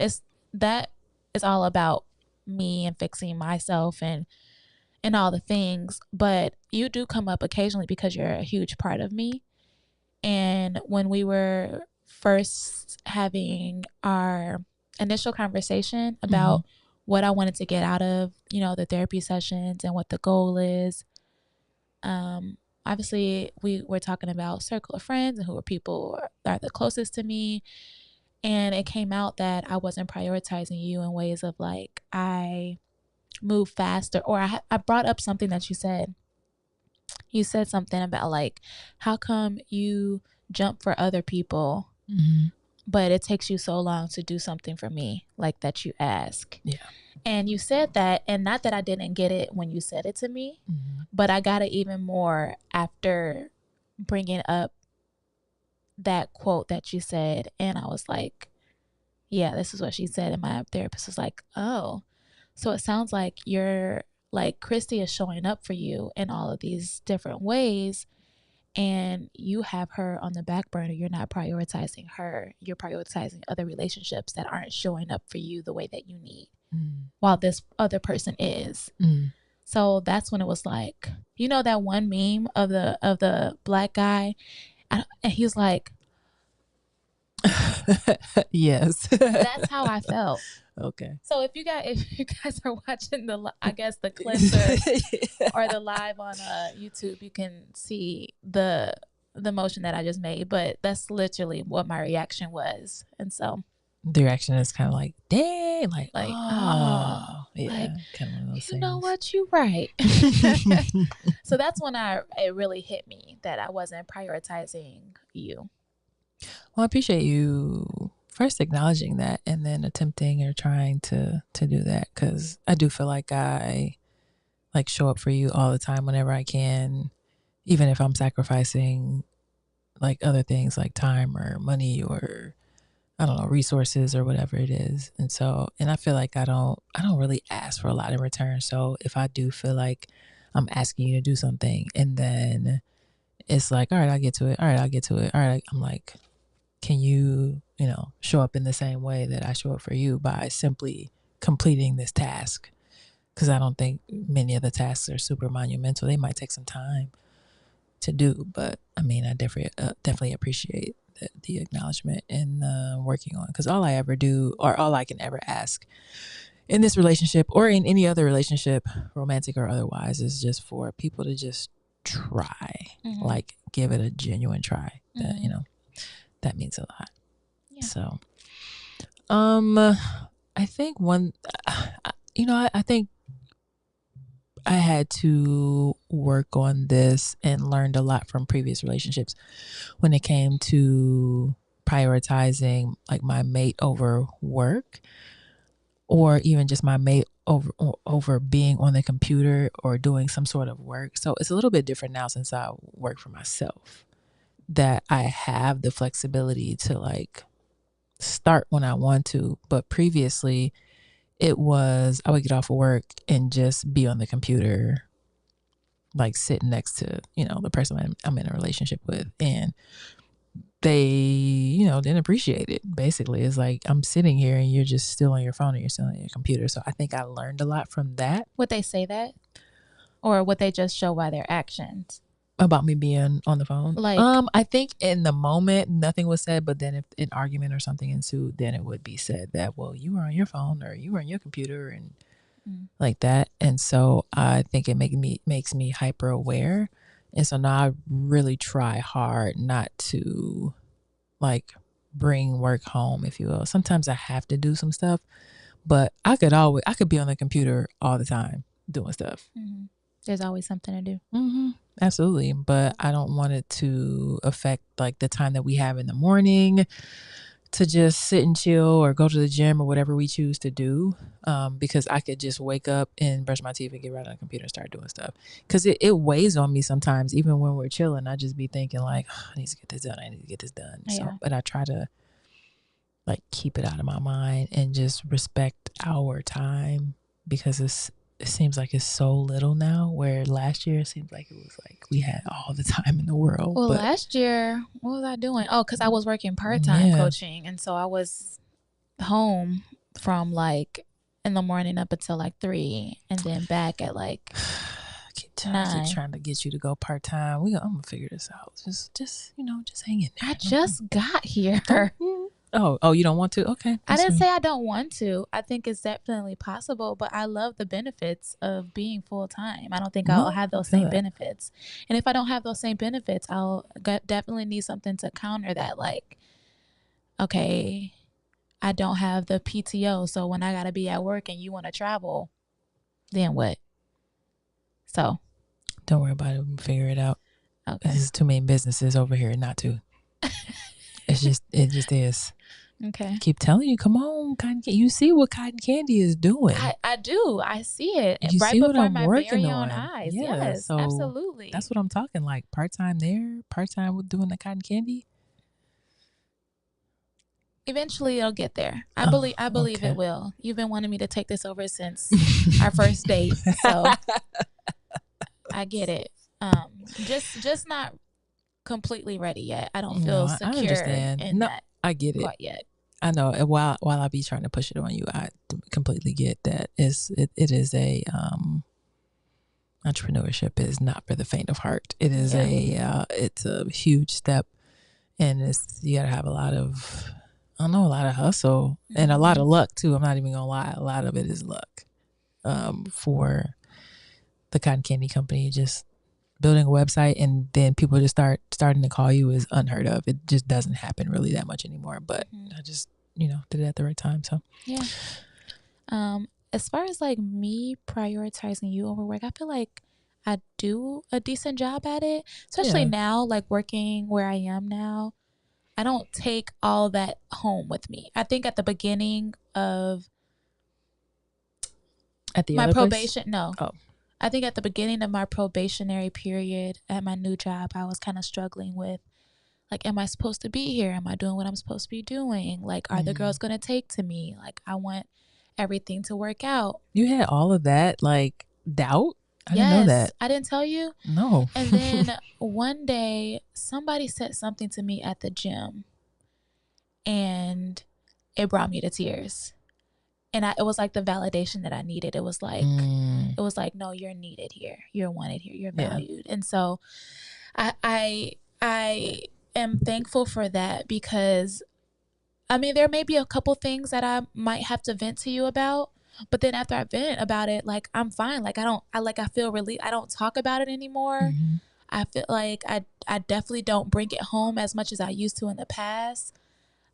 B: That is all about me and fixing myself and all the things. But you do come up occasionally because you're a huge part of me. And when we were first having our initial conversation about what I wanted to get out of, the therapy sessions and what the goal is, obviously we were talking about circle of friends and who are people that are the closest to me. And it came out that I wasn't prioritizing you in ways of like, I move faster, or I brought up something that you said. You said something about like, how come you jump for other people, but it takes you so long to do something for me, like that you ask.
C: Yeah.
B: And you said that, and not that I didn't get it when you said it to me, but I got it even more after bringing up that quote that you said. And I was like, yeah, this is what she said. And my therapist was like, oh, so it sounds like you're like Christy is showing up for you in all of these different ways, and you have her on the back burner. You're not prioritizing her. You're prioritizing other relationships that aren't showing up for you the way that you need, while this other person is. So that's when it was like, that one meme of the black guy, and he's like,
C: yes.
B: That's how I felt.
C: Okay.
B: So if you guys are watching the clips or the live on YouTube, you can see the motion that I just made. But that's literally what my reaction was, and so
C: the reaction is kind of like, dang, like
B: oh,
C: yeah,
B: like,
C: kind of one of those things.
B: You know what, you right. So that's when it really hit me that I wasn't prioritizing you.
C: Well, I appreciate you first acknowledging that and then attempting or trying to do that, because I do feel like I like show up for you all the time whenever I can, even if I'm sacrificing like other things like time or money or I don't know, resources or whatever it is. And I feel like I don't really ask for a lot in return. So if I do feel like I'm asking you to do something and then it's like, all right, I'll get to it. All right, I'll get to it. All right, I'm like, can you, show up in the same way that I show up for you by simply completing this task? Because I don't think many of the tasks are super monumental. They might take some time to do, but I mean, I definitely appreciate the acknowledgement and working on. Because all I ever do, or all I can ever ask in this relationship or in any other relationship, romantic or otherwise, is just for people to just try, like give it a genuine try. That that means a lot. Yeah. So, I think I think I had to work on this and learned a lot from previous relationships when it came to prioritizing like my mate over work, or even just my mate over being on the computer or doing some sort of work. So it's a little bit different now since I work for myself, that I have the flexibility to like start when I want to. But previously it was, I would get off of work and just be on the computer, like sitting next to, the person I'm in a relationship with. And they, didn't appreciate it. Basically, it's like, I'm sitting here and you're just still on your phone and you're still on your computer. So I think I learned a lot from that.
B: Would they say that? Or would they just show by their actions?
C: About me being on the phone?
B: Like,
C: I think in the moment nothing was said, but then if an argument or something ensued, then it would be said that, well, you were on your phone or you were on your computer and like that. And so I think it makes me hyper aware. And so now I really try hard not to like bring work home, if you will. Sometimes I have to do some stuff, but I could be on the computer all the time doing stuff.
B: There's always something to do.
C: Absolutely. But I don't want it to affect like the time that we have in the morning to just sit and chill or go to the gym or whatever we choose to do. Because I could just wake up and brush my teeth and get right on the computer and start doing stuff. Because it weighs on me sometimes, even when we're chilling. I just be thinking like, oh, I need to get this done. I need to get this done. Yeah. So, but I try to like keep it out of my mind and just respect our time, because it seems like it's so little now, where last year it seemed like it was like we had all the time in the world.
B: Well,
C: but
B: last year, what was I doing? Oh, because I was working part-time
C: yeah,
B: coaching. And so I was home from like in the morning up until like 3 and then back at like
C: I keep
B: 9.
C: trying to get you to go part-time. I'm gonna figure this out. Just just hang in there.
B: I just got here.
C: Oh, you don't want to? Okay.
B: I didn't say I don't want to. I think it's definitely possible, but I love the benefits of being full time. I don't think I'll have those same benefits. And if I don't have those same benefits, I'll definitely need something to counter that. Like, okay, I don't have the PTO, so when I got to be at work and you want to travel, then what? So
C: don't worry about it. We'll figure it out.
B: Okay.
C: There's too many businesses over here not to. it just is.
B: Okay.
C: Keep telling you, come on, cotton candy. You see what cotton candy is doing.
B: I do. I see it.
C: You
B: right
C: see what
B: before
C: I'm
B: my
C: working
B: very
C: on.
B: own eyes.
C: Yeah,
B: Yes,
C: so
B: absolutely.
C: That's what I'm talking. Like part-time there, part-time with doing the cotton candy.
B: Eventually it'll get there. I believe
C: okay.
B: it will. You've been wanting me to take this over since our first date. So I get it. Just not completely ready yet. I don't feel secure
C: I understand.
B: in that.
C: I get it.
B: Quite yet.
C: I know. And while I be trying to push it on you, I completely get that. It is a entrepreneurship is not for the faint of heart. It is it's a huge step, and you gotta have a lot of hustle and a lot of luck too. I'm not even gonna lie. A lot of it is luck. For the cotton candy company, just building a website and then people just starting to call you is unheard of. It just doesn't happen really that much anymore. But I just did it at the right time. So
B: yeah. As far as like me prioritizing you over work, I feel like I do a decent job at it, especially now, like working where I am now. I don't take all that home with me. I think at the beginning of my probation, no.
C: Oh.
B: I think at the beginning of my probationary period at my new job, I was kind of struggling with, like, am I supposed to be here? Am I doing what I'm supposed to be doing? Like, are the girls going to take to me? Like, I want everything to work out.
C: You had all of that, like, doubt? I didn't know that.
B: I didn't tell you?
C: No.
B: And then one day, somebody said something to me at the gym, and it brought me to tears. And it was like the validation that I needed. It was like, no, you're needed here. You're wanted here. You're valued. And so I am thankful for that, because I mean, there may be a couple things that I might have to vent to you about, but then after I vent about it, like, I'm fine. Like, I feel relieved. I don't talk about it anymore. I feel like I definitely don't bring it home as much as I used to in the past,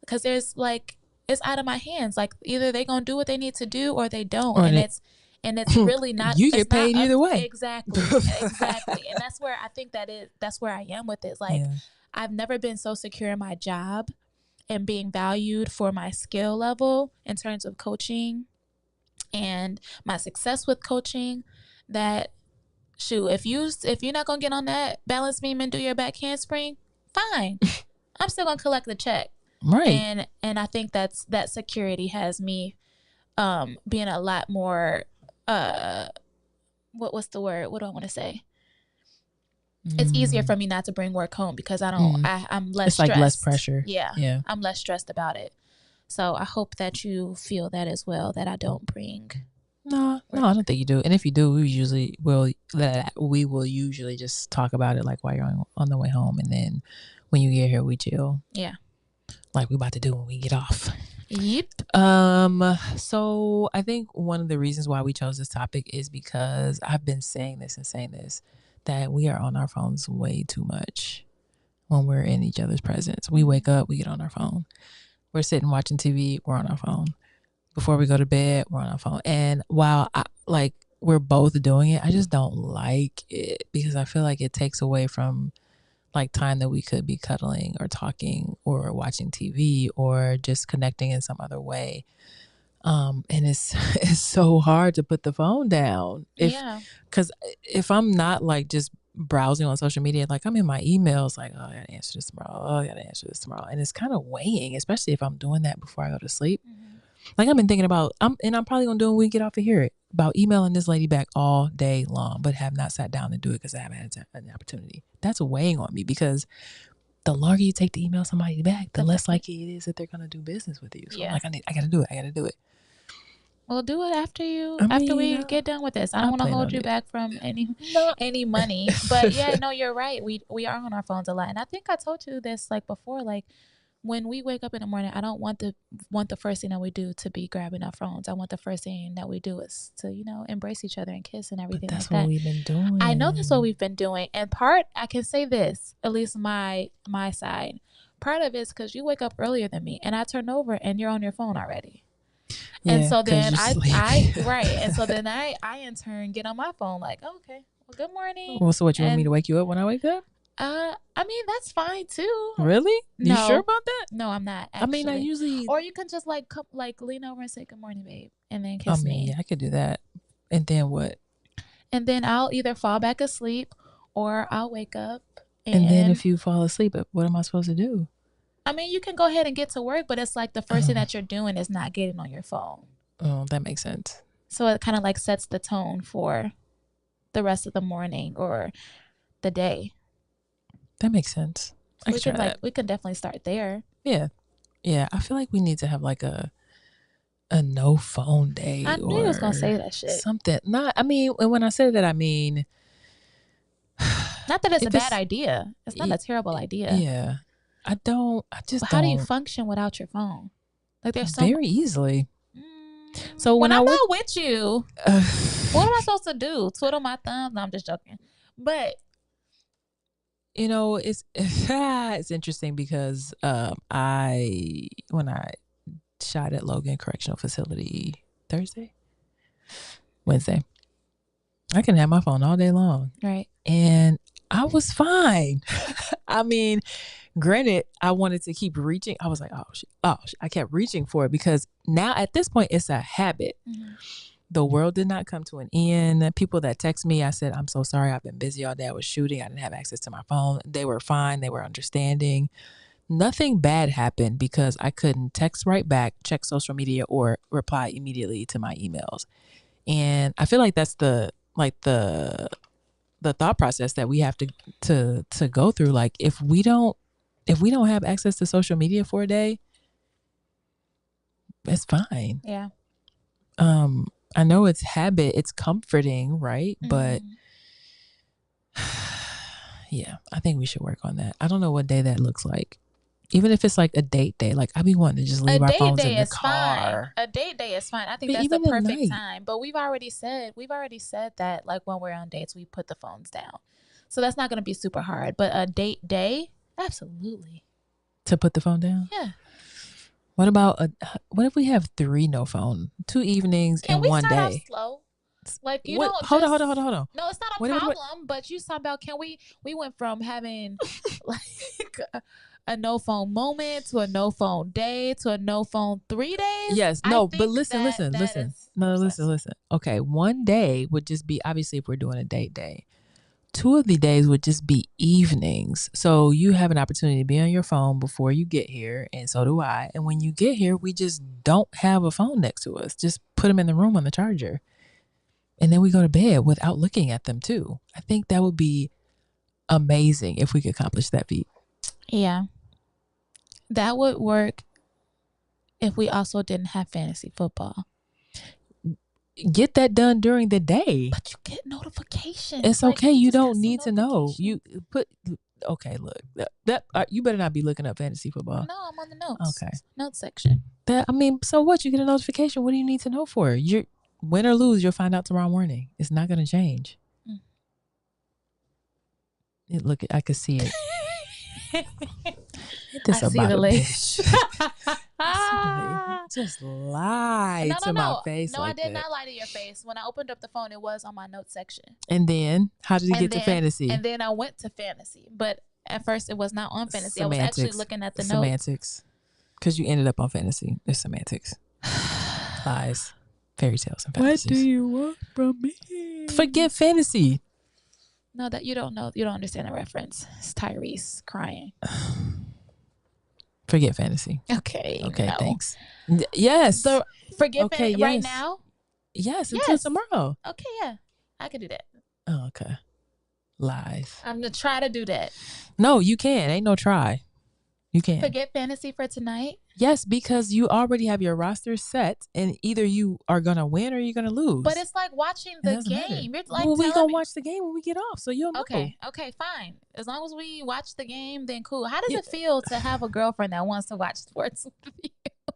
B: because there's like, it's out of my hands. Like, either they gonna do what they need to do or they don't. And it's really not.
C: You get paid either way.
B: Exactly. And that's where I think that's where I am with it. Like, I've never been so secure in my job and being valued for my skill level in terms of coaching and my success with coaching, that shoot, if you're not gonna get on that balance beam and do your back handspring, fine. I'm still gonna collect the check.
C: Right.
B: And I think that security has me being a lot more what's the word? What do I want to say? It's easier for me not to bring work home, because I'm less stressed.
C: It's like less pressure.
B: Yeah. I'm less stressed about it. So I hope that you feel that as well, that I don't bring.
C: No, I don't think you do. And if you do, we will usually just talk about it like while you're on the way home, and then when you get here, we chill.
B: Yeah.
C: Like we about to do when we get off.
B: Yep.
C: So I think one of the reasons why we chose this topic is because I've been saying this, that we are on our phones way too much when we're in each other's presence. We wake up, we get on our phone. We're sitting watching TV, we're on our phone. Before we go to bed, we're on our phone. And while we're both doing it, I just don't like it, because I feel like it takes away from like time that we could be cuddling or talking or watching TV or just connecting in some other way. And it's so hard to put the phone down. Because if I'm not like just browsing on social media, like I'm in my emails, like, oh, I gotta answer this tomorrow. Oh, I gotta answer this tomorrow. And it's kind of weighing, especially if I'm doing that before I go to sleep. Like I've been thinking about, I'm probably gonna do it when we get off of here, about emailing this lady back all day long, but have not sat down to do it because I haven't had an opportunity. That's weighing on me because the longer you take to email somebody back, the less likely it is that they're gonna do business with you. So I'm like, I gotta do it. I gotta do it.
B: Well, do it after
C: I
B: we
C: mean,
B: get done with this. I don't want to
C: plan
B: hold
C: on
B: you
C: it.
B: back from any
C: No.
B: money. But yeah, no, you're right. We are on our phones a lot. And I think I told you this like before, like when we wake up in the morning, I don't want the first thing that we do to be grabbing our phones. I want the first thing that we do is to, embrace each other and kiss and everything
C: But that's
B: like
C: what
B: that.
C: we've been doing.
B: I know that's what we've been doing. And part, I can say this, at least my side. Part of it is because you wake up earlier than me and I turn over and you're on your phone already.
C: Yeah,
B: and so then I right. And so then I in turn get on my phone like, oh, okay, well, good morning.
C: Well, so what, you want me to wake you up when I wake up?
B: I mean, that's fine too.
C: Really?
B: No.
C: You sure about that?
B: No, I'm not. Actually.
C: I mean, I usually.
B: Or you can just like come, like lean over and say good morning, babe, and then kiss me.
C: Yeah, I could do that. And then what?
B: And then I'll either fall back asleep or I'll wake up.
C: And then if you fall asleep, what am I supposed to do?
B: I mean, you can go ahead and get to work, but it's like the first thing that you're doing is not getting on your phone.
C: Oh, that makes sense.
B: So it kind of like sets the tone for the rest of the morning or the day. That
C: makes sense.
B: We can definitely start there.
C: Yeah. Yeah. I feel like we need to have like a no phone day.
B: I knew you was gonna say that shit.
C: Something. And when I say that, I mean
B: not that it's a bad idea. It's not a terrible idea.
C: Yeah.
B: How do you function without your phone? Like there's
C: very easily. So
B: when I'm not with you, what am I supposed to do? Twiddle my thumbs? No, I'm just joking. But
C: it's interesting because when I shot at Logan Correctional Facility Wednesday, I can have my phone all day long,
B: right?
C: And I was fine. I mean, granted, I wanted to keep reaching. I was like, oh shit. I kept reaching for it because now at this point it's a habit. Mm-hmm. The world did not come to an end. People that text me, I said, I'm so sorry. I've been busy all day. I was shooting. I didn't have access to my phone. They were fine. They were understanding. Nothing bad happened because I couldn't text right back, check social media, or reply immediately to my emails. And I feel like that's the thought process that we have to go through. Like if we don't have access to social media for a day, it's fine.
B: Yeah.
C: I know it's habit, it's comforting, right? Mm-hmm. But yeah, I think we should work on that. I don't know what day that looks like. Even if it's like a date day, like I be wanting to just leave our phones in the car.
B: A date day is fine. I think that's the perfect time. But we've already said that like when we're on dates, we put the phones down. So that's not going to be super hard. But a date day, absolutely.
C: To put the phone down?
B: Yeah.
C: What if we have 3 no phone, 2 evenings and 1 day?
B: Can we start off slow? Like you don't.
C: Hold on.
B: No, it's not a problem. But you talking about we went from having like a no phone moment to a no phone day to a no phone 3 days.
C: Yes, no, but listen. Listen. Okay, 1 day would just be, obviously if we're doing a date day, 2 of the days would just be evenings. So you have an opportunity to be on your phone before you get here, and so do I. And when you get here, we just don't have a phone next to us. Just put them in the room on the charger. And then we go to bed without looking at them too. I think that would be amazing if we could accomplish that feat.
B: Yeah. That would work if we also didn't have fantasy football.
C: Get that done during the day.
B: But you get notifications.
C: It's like, okay. You don't need to know. You put, okay, look, that you better not be looking up fantasy football.
B: No, I'm on the notes.
C: Okay.
B: Notes section.
C: So what? You get a notification. What do you need to know for? You're win or lose, you'll find out tomorrow morning. It's not going to change. I could see it.
B: I see the
C: bitch. Just lie to my face.
B: No, I did not lie to your face. When I opened up the phone, it was on my notes section.
C: And then, how did you get to fantasy?
B: And then I went to fantasy, but at first it was not on fantasy. Semantics. I was actually looking at the notes.
C: Semantics, because you ended up on fantasy. It's semantics. Lies. Fairy tales and fantasies.
B: What do you want from me?
C: Forget fantasy.
B: No, that you don't know. You don't understand the reference. It's Tyrese crying.
C: Forget fantasy.
B: Okay.
C: Okay,
B: No.
C: thanks. Yes.
B: Forget
C: Okay,
B: fantasy right
C: yes.
B: now.
C: Yes, until
B: Yes.
C: tomorrow.
B: Okay, yeah, I could do that.
C: Oh, okay. Lies.
B: I'm gonna try to do that.
C: No, you can. Ain't no try. You can.
B: Forget fantasy for tonight.
C: Yes, because you already have your roster set, and either you are gonna win or you're gonna lose.
B: But it's like watching
C: It
B: the
C: doesn't matter.
B: game. You're like
C: well, we
B: telling
C: gonna
B: me.
C: watch the game when we get off, so you'll know.
B: Okay, fine. As long as we watch the game, then cool. How does
C: Yeah.
B: it feel to have a girlfriend that wants to watch sports with you?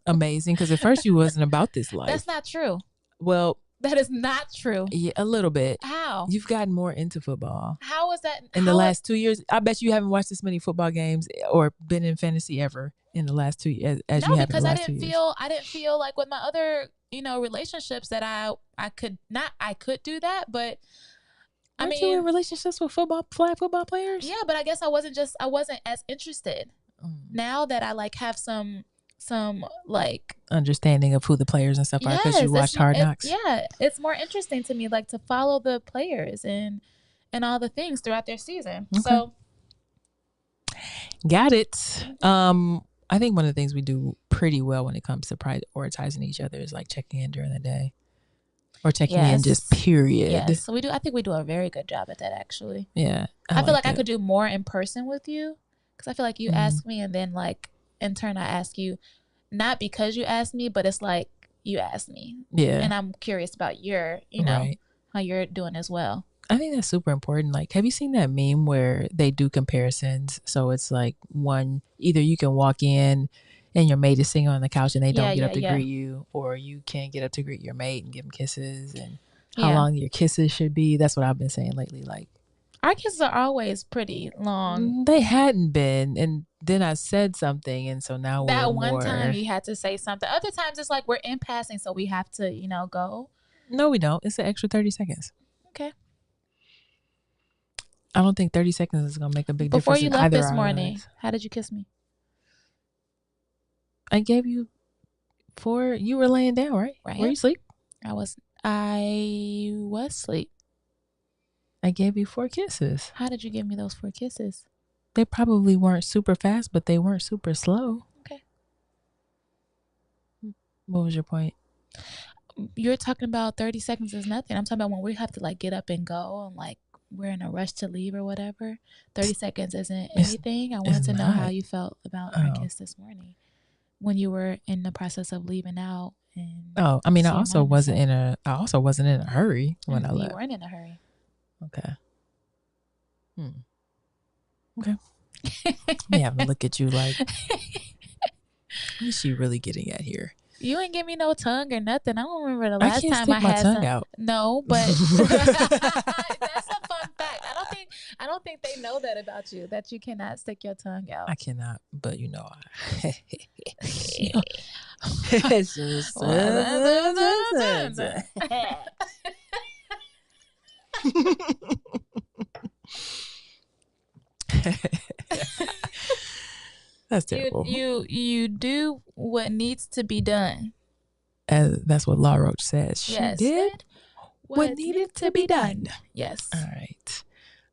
C: Amazing, because at first you wasn't about this life.
B: That's not true.
C: Well,
B: That is not true.
C: yeah, a little bit.
B: How?
C: You've gotten more into football
B: How is that?
C: in the last 2 years. I bet you haven't watched this many football games or been in fantasy ever in the last 2 years as you have in the last 2 years.
B: I didn't feel like with my other, relationships that I could do that, but
C: Aren't you in relationships with flag football players?
B: Yeah, but I guess I wasn't as interested. Now that I like have some like
C: understanding of who the players and stuff are because you watched Hard Knocks.
B: It's more interesting to me like to follow the players and all the things throughout their season. Okay. So
C: got it. I think one of the things we do pretty well when it comes to prioritizing each other is like checking in during the day or checking in just period.
B: Yes, so we do. I think we do a very good job at that actually.
C: Yeah.
B: I feel like I could do more in person with you because I feel like you ask me and then like in turn I ask you, not because you asked me, but it's like you asked me.
C: Yeah.
B: And I'm curious about your, how you're doing as well.
C: I think that's super important. Like, have you seen that meme where they do comparisons? So it's like either you can walk in and your mate is sitting on the couch and they don't get up to greet you, or you can get up to greet your mate and give them kisses and how long your kisses should be. That's what I've been saying lately. Like,
B: our kisses are always pretty long.
C: They hadn't been. And then I said something. And so now
B: that one time you had to say something. Other times it's like we're in passing. So we have to, go.
C: No, we don't. It's an extra 30 seconds.
B: Okay.
C: I don't think 30 seconds is going to make a big
B: Before
C: difference.
B: Before you left this morning, how did you kiss me?
C: I gave you 4. You were laying down, right?
B: Right.
C: Were you asleep?
B: I was asleep.
C: I gave you 4 kisses.
B: How did you give me those 4 kisses?
C: They probably weren't super fast, but they weren't super slow.
B: Okay.
C: What was your point?
B: You're talking about 30 seconds is nothing. I'm talking about when we have to like get up and go and like we're in a rush to leave or whatever. 30 seconds isn't anything. I wanted to know how you felt about our kiss this morning when you were in the process of leaving out. And
C: I mean, I also wasn't in a hurry when I left.
B: You weren't in a hurry.
C: Okay. Okay. Let me have a look at you like, what is she really getting at here?
B: You ain't give me no tongue or nothing. I don't remember the last time I
C: had
B: tongue
C: out.
B: No, but that's a fun fact. I don't think they know that about you, that you cannot stick your tongue out.
C: I cannot, but I it's just that's terrible.
B: You do what needs to be done.
C: That's what Law Roach says. She
B: yes,
C: did what needed to be done.
B: Yes.
C: All right.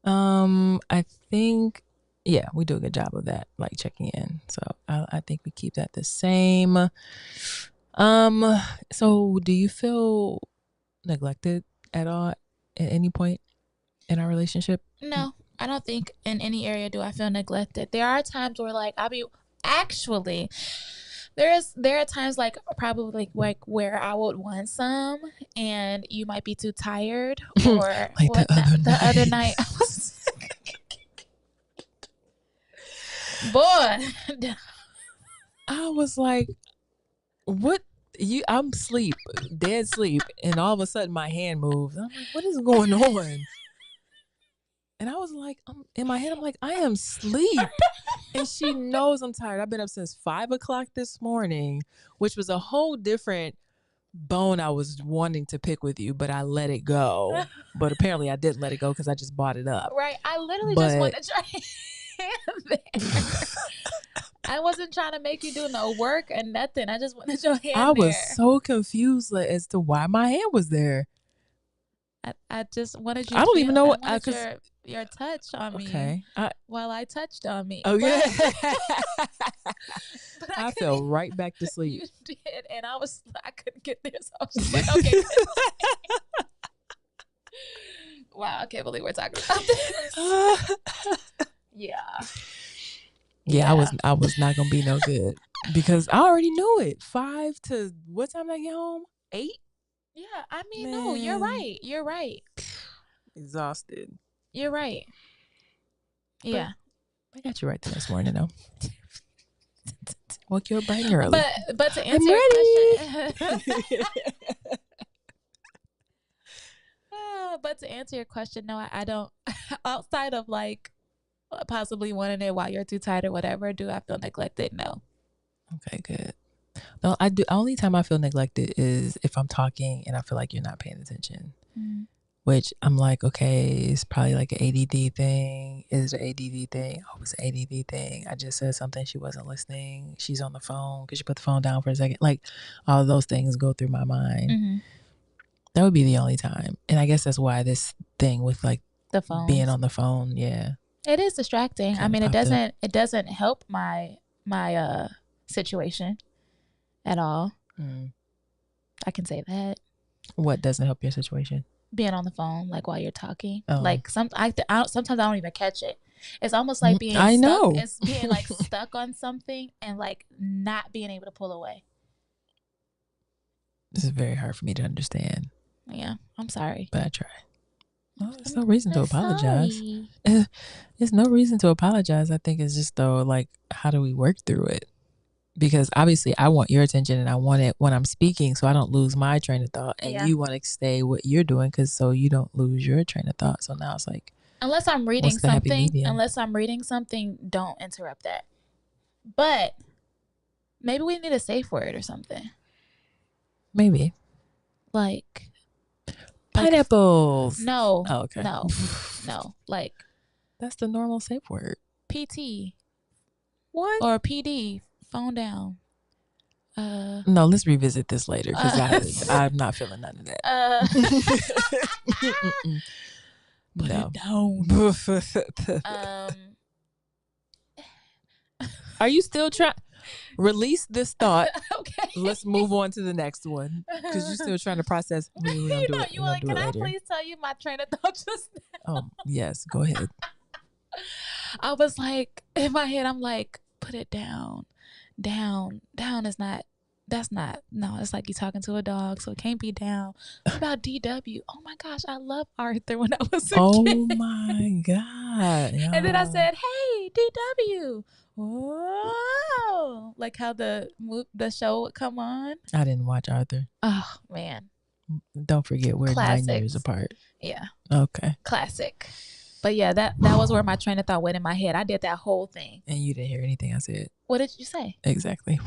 C: I think we do a good job of that, like checking in. So I think we keep that the same. So do you feel neglected at all at any point in our relationship?
B: No, I don't think in any area do I feel neglected. There are times where like there are times like probably like where I would want some and you might be too tired or
C: like the
B: other night I was boy,
C: I was like, what? I'm dead sleep, and all of a sudden my hand moves. I'm like, what is going on? And I was like, in my head, I'm like, I am asleep. And she knows I'm tired. I've been up since 5:00 this morning, which was a whole different bone I was wanting to pick with you, but I let it go. But apparently I didn't let it go because I just bought it up.
B: Right. I literally just wanted to try hand there. I wasn't trying to make you do no work or nothing. I just wanted your hand
C: I was so confused as to why my hand was there.
B: I just wanted you
C: I
B: to
C: don't
B: feel.
C: even know
B: I
C: what
B: wanted
C: because
B: your touch on me
C: okay.
B: while I touched on me.
C: Oh yeah.
B: But
C: I
B: couldn't-
C: fell right back to sleep.
B: You did, and I couldn't get there. So I was just like, okay, good. Wow, I can't believe we're talking about this. Yeah.
C: Yeah, I was not gonna be no good because I already knew it. 5 to what time did I get home? 8.
B: Yeah, I mean, no, you're
C: Man.
B: right. You're right.
C: Exhausted.
B: You're right. Yeah.
C: I got you right the next morning though. Woke you up bright and early.
B: But to
C: I'm
B: answer your
C: ready.
B: question, but to answer your question, no, I don't. Outside of like possibly wanting it while you're too tired or whatever, do I feel neglected? No.
C: Okay, good. No, I do. Only time I feel neglected is if I'm talking and I feel like you're not paying attention.
B: Mm.
C: Which I'm like, okay, it's probably like an ADD thing. Is it an ADD thing? Oh, it's an ADD thing. I just said something. She wasn't listening. She's on the phone. Could you put the phone down for a second? Like all of those things go through my mind.
B: Mm-hmm.
C: That would be the only time. And I guess that's why this thing with like
B: The phone
C: being on the phone, yeah.
B: It is distracting. I
C: Kinda
B: mean,
C: popped up.
B: it doesn't help my situation at all.
C: Mm.
B: I can say that.
C: What doesn't help your situation?
B: Being on the phone, like while you're talking,
C: Oh.
B: like sometimes I don't even catch it. It's almost like being
C: I
B: stuck.
C: know.
B: It's being like stuck on something and like not being able to pull away.
C: This is very hard for me to understand,
B: Yeah, I'm sorry.
C: but I try. Well, there's no reason to apologize.
B: Sorry.
C: There's no reason to apologize. I think it's just though, like, how do we work through it? Because obviously I want your attention and I want it when I'm speaking so I don't lose my train of thought, and
B: Yeah.
C: you want to stay what you're doing because so you don't lose your train of thought. So now it's like,
B: Unless I'm reading
C: what's the happy
B: something,
C: medium?
B: don't interrupt that. But maybe we need a safe word or something.
C: Maybe
B: Like
C: pineapples.
B: No.
C: Oh, okay.
B: No. Like
C: That's the normal safe word.
B: PT
C: What?
B: or PD, phone down.
C: No, let's revisit this later because I'm not feeling none of that.
B: Put
C: No.
B: it down.
C: Are you still trying? Release this thought.
B: Okay.
C: Let's move on to the next one because you're still trying to process.
B: You were like, can I please tell you my train of thought just now?
C: Oh, yes. Go ahead.
B: I was like, in my head, I'm like, put it down. Down is not, no, it's like you talking to a dog, so it can't be down. What about DW? Oh my gosh, I love Arthur when I was a kid.
C: Oh my God.
B: And then I said, hey, DW. Whoa. Like how the show would come on.
C: I didn't watch Arthur.
B: Oh, man.
C: Don't forget we're 9
B: Classics.
C: years apart.
B: Yeah.
C: Okay.
B: Classic. But yeah, that was where my train of thought went in my head. I did that whole thing.
C: And you didn't hear anything I said.
B: What did you say?
C: Exactly.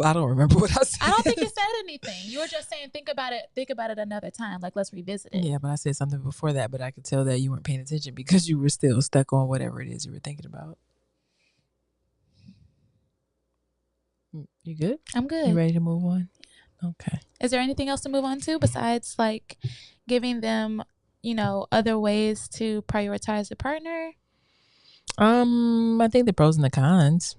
C: I don't remember what I said.
B: I don't think you said anything. You were just saying, think about it another time. Like, let's revisit it.
C: Yeah, but I said something before that, but I could tell that you weren't paying attention because you were still stuck on whatever it is you were thinking about. You good?
B: I'm good.
C: You ready to move on? Okay.
B: Is there anything else to move on to besides like giving them, other ways to prioritize a partner?
C: I think the pros and the cons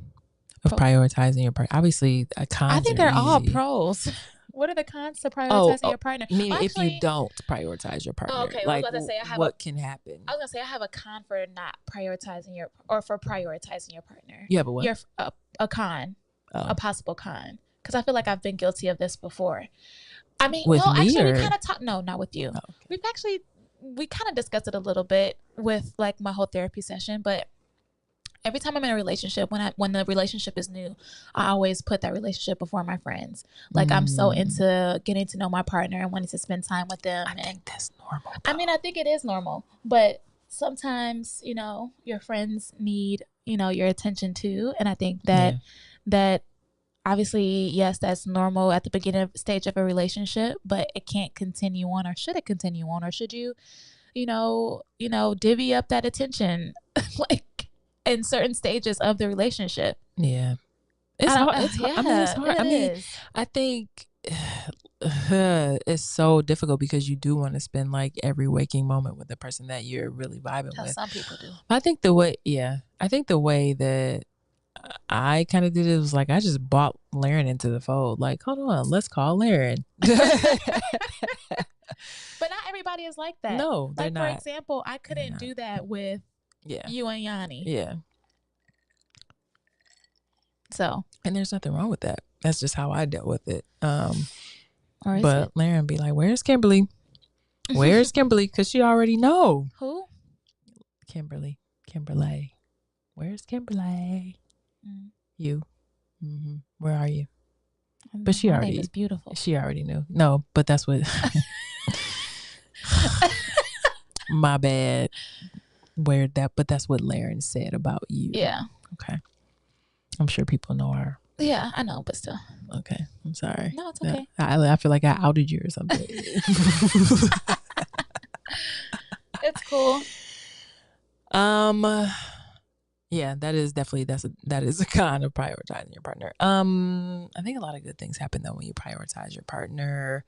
C: of prioritizing your partner. Obviously, cons.
B: I think they're all pros. What are the cons to prioritizing your partner?
C: Meaning, if you don't prioritize your partner,
B: okay.
C: like
B: I was gonna say,
C: what can happen?
B: I was gonna say I have a con for not prioritizing for prioritizing your partner.
C: Yeah, but what?
B: You're a con, a possible con, because I feel like I've been guilty of this before. I mean,
C: with me
B: actually,
C: or?
B: we kind of talked. No, not with you. Oh, okay. We kind of discussed it a little bit with like my whole therapy session, but every time I'm in a relationship, when the relationship is new, I always put that relationship before my friends. Like I'm so into getting to know my partner and wanting to spend time with them.
C: I think that's normal.
B: I mean, I think it is normal, but sometimes, your friends need, your attention too. And I think that obviously, yes, that's normal at the beginning stage of a relationship, but it can't continue on, or should it continue on, or should you, divvy up that attention like in certain stages of the relationship?
C: Yeah. It's hard. It's hard. I mean, it's hard. I mean, I think it's so difficult because you do want to spend like every waking moment with the person that you're really vibing with.
B: Some people do.
C: I think the way that I kind of did it was like I just bought Laren into the fold. Like, hold on, let's call Laren.
B: But not everybody is like that.
C: No, they're
B: like
C: not.
B: For example, I couldn't do that with you and Yanni.
C: Yeah.
B: So.
C: And there's nothing wrong with that. That's just how I dealt with it.
B: Or is
C: but
B: it?
C: Laren be like, "Where's Kimberly? Where's Kimberly?" Because she already know.
B: Who?
C: Kimberly. Where's Kimberly? You. Mm-hmm. Where are you? But she
B: My name is Beautiful.
C: She already knew. No, but that's what. My bad. But that's what Laren said about you.
B: Yeah.
C: Okay. I'm sure people know her.
B: Yeah, I know, but still.
C: Okay, I'm sorry.
B: No, it's okay.
C: I feel like I outed you or something.
B: It's cool.
C: Yeah, that is definitely that is a kind of prioritizing your partner. I think a lot of good things happen though when you prioritize your partner.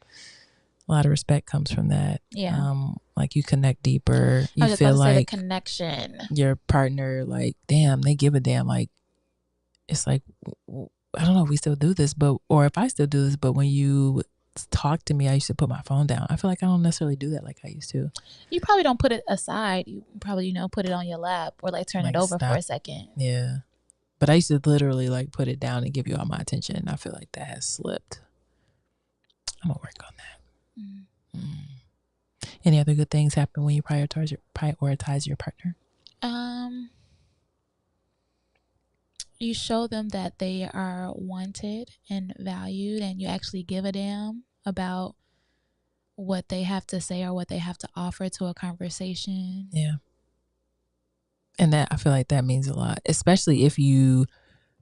C: A lot of respect comes from that.
B: Yeah.
C: Like you connect deeper. You
B: I was
C: feel
B: about to say
C: like
B: the connection.
C: Your partner, like, damn, they give a damn. Like, it's like, I don't know if we still do this, or if I still do this, but when you talk to me, I used to put my phone down. I feel like I don't necessarily do that like I used to.
B: You probably don't put it aside. You probably, put it on your lap or like turn it over for a second.
C: Yeah. But I used to literally like put it down and give you all my attention. And I feel like that has slipped. I'm going to work on that. Any other good things happen when you prioritize your partner?
B: You show them that they are wanted and valued, and you actually give a damn about what they have to say or what they have to offer to a conversation.
C: Yeah. And that, I feel like that means a lot, especially if you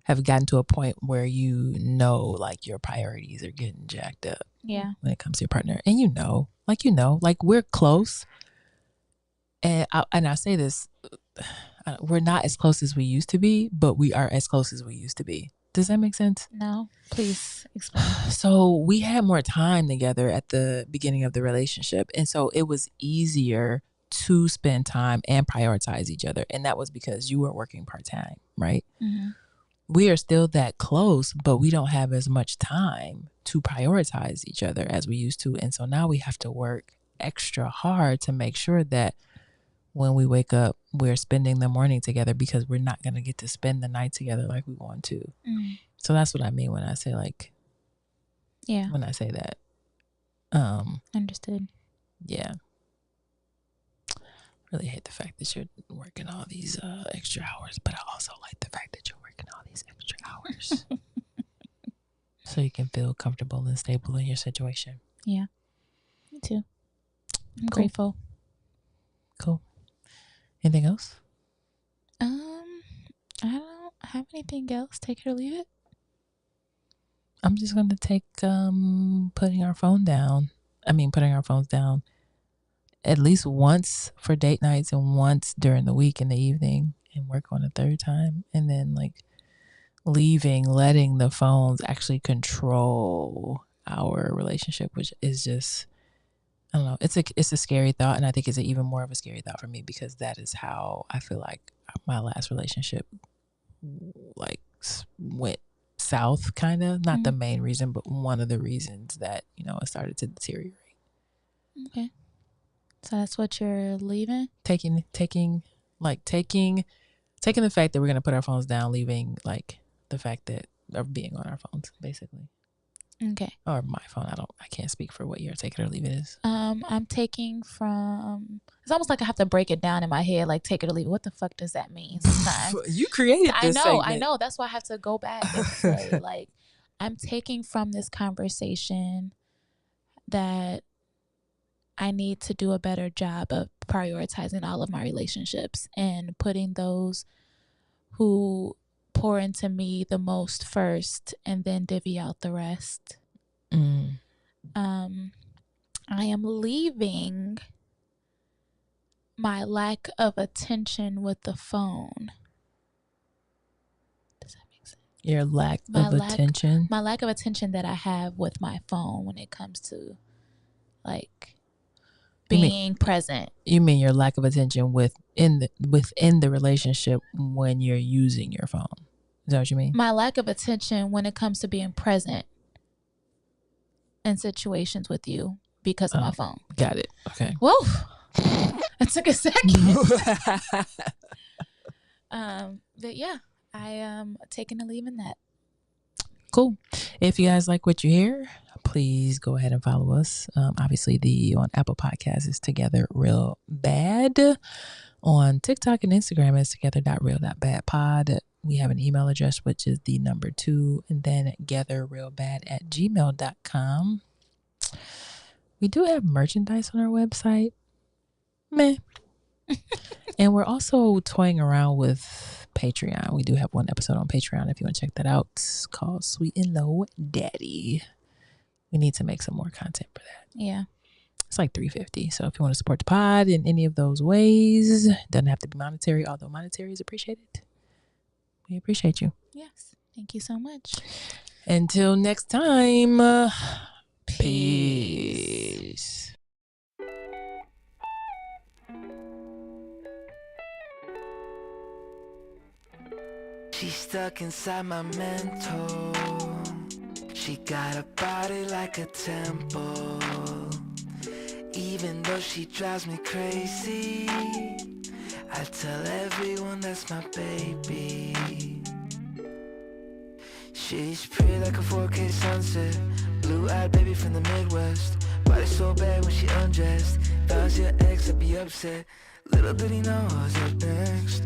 C: have gotten to a point where like your priorities are getting jacked up.
B: Yeah.
C: When it comes to your partner. And like we're close. And I say this, we're not as close as we used to be, but we are as close as we used to be. Does that make sense?
B: No, please explain.
C: So we had more time together at the beginning of the relationship. And so it was easier to spend time and prioritize each other. And that was because you were working part-time, right? Mm-hmm. We are still that close, but we don't have as much time to prioritize each other as we used to. And so now we have to work extra hard to make sure that when we wake up, we're spending the morning together, because we're not going to get to spend the night together like we want to. So that's what I mean when I say when I say that.
B: Understood.
C: Yeah. Really hate the fact that you're working all these extra hours, but I also like the fact that you're working all these extra hours. So you can feel comfortable and stable in your situation.
B: Yeah. Me too. I'm grateful.
C: Cool. Anything else?
B: I don't have anything else. Take it or leave it.
C: I'm just going to take putting our phones down at least once for date nights and once during the week in the evening, and work on a third time. And then like letting the phones actually control our relationship, which is just, I don't know. It's a scary thought. And I think it's even more of a scary thought for me, because that is how I feel like my last relationship like went south, kind of. Not the main reason, but one of the reasons that, it started to deteriorate.
B: Okay. So that's what you're leaving?
C: Taking the fact that we're going to put our phones down, leaving like the fact that of being on our phones, basically.
B: Okay.
C: Or my phone. I can't speak for what your take it or leave it is.
B: I'm taking from, it's almost like I have to break it down in my head, like take it or leave it. What the fuck does that mean sometimes?
C: You created this segment.
B: I know. That's why I have to go back and say, like, I'm taking from this conversation that I need to do a better job of prioritizing all of my relationships and putting those who pour into me the most first, and then divvy out the rest. I am leaving my lack of attention with the phone. Does that make sense?
C: Your lack
B: My
C: of
B: lack-
C: attention.
B: My lack of attention that I have with my phone when it comes to like being present.
C: You mean your lack of attention within the relationship when you're using your phone? Is that what you mean?
B: My lack of attention when it comes to being present in situations with you because of my phone.
C: Got it. Okay.
B: Whoa. That took a second. But yeah, I am taking a leave in that.
C: Cool. If you guys like what you hear, please go ahead and follow us. Obviously, on Apple Podcasts is Together Real Bad. On TikTok and Instagram is together.real.badpod. We have an email address, which is the number 2 and then gatherrealbad@gmail.com. We do have merchandise on our website. Meh. And we're also toying around with Patreon. We do have one episode on Patreon if you want to check that out. It's called Sweet and Low Daddy. We need to make some more content for that.
B: Yeah.
C: It's like $3.50. So if you want to support the pod in any of those ways, doesn't have to be monetary, although monetary is appreciated. We appreciate you.
B: Yes. Thank you so much.
C: Until next time.
B: Peace.
C: Peace.
A: She's stuck inside my mental. She got a body like a temple. Even though she drives me crazy, I tell everyone that's my baby. She's pretty like a 4K sunset, blue-eyed baby from the Midwest. Body so bad when she undressed. If I was your ex, I'd be upset. Little did he know I was up next.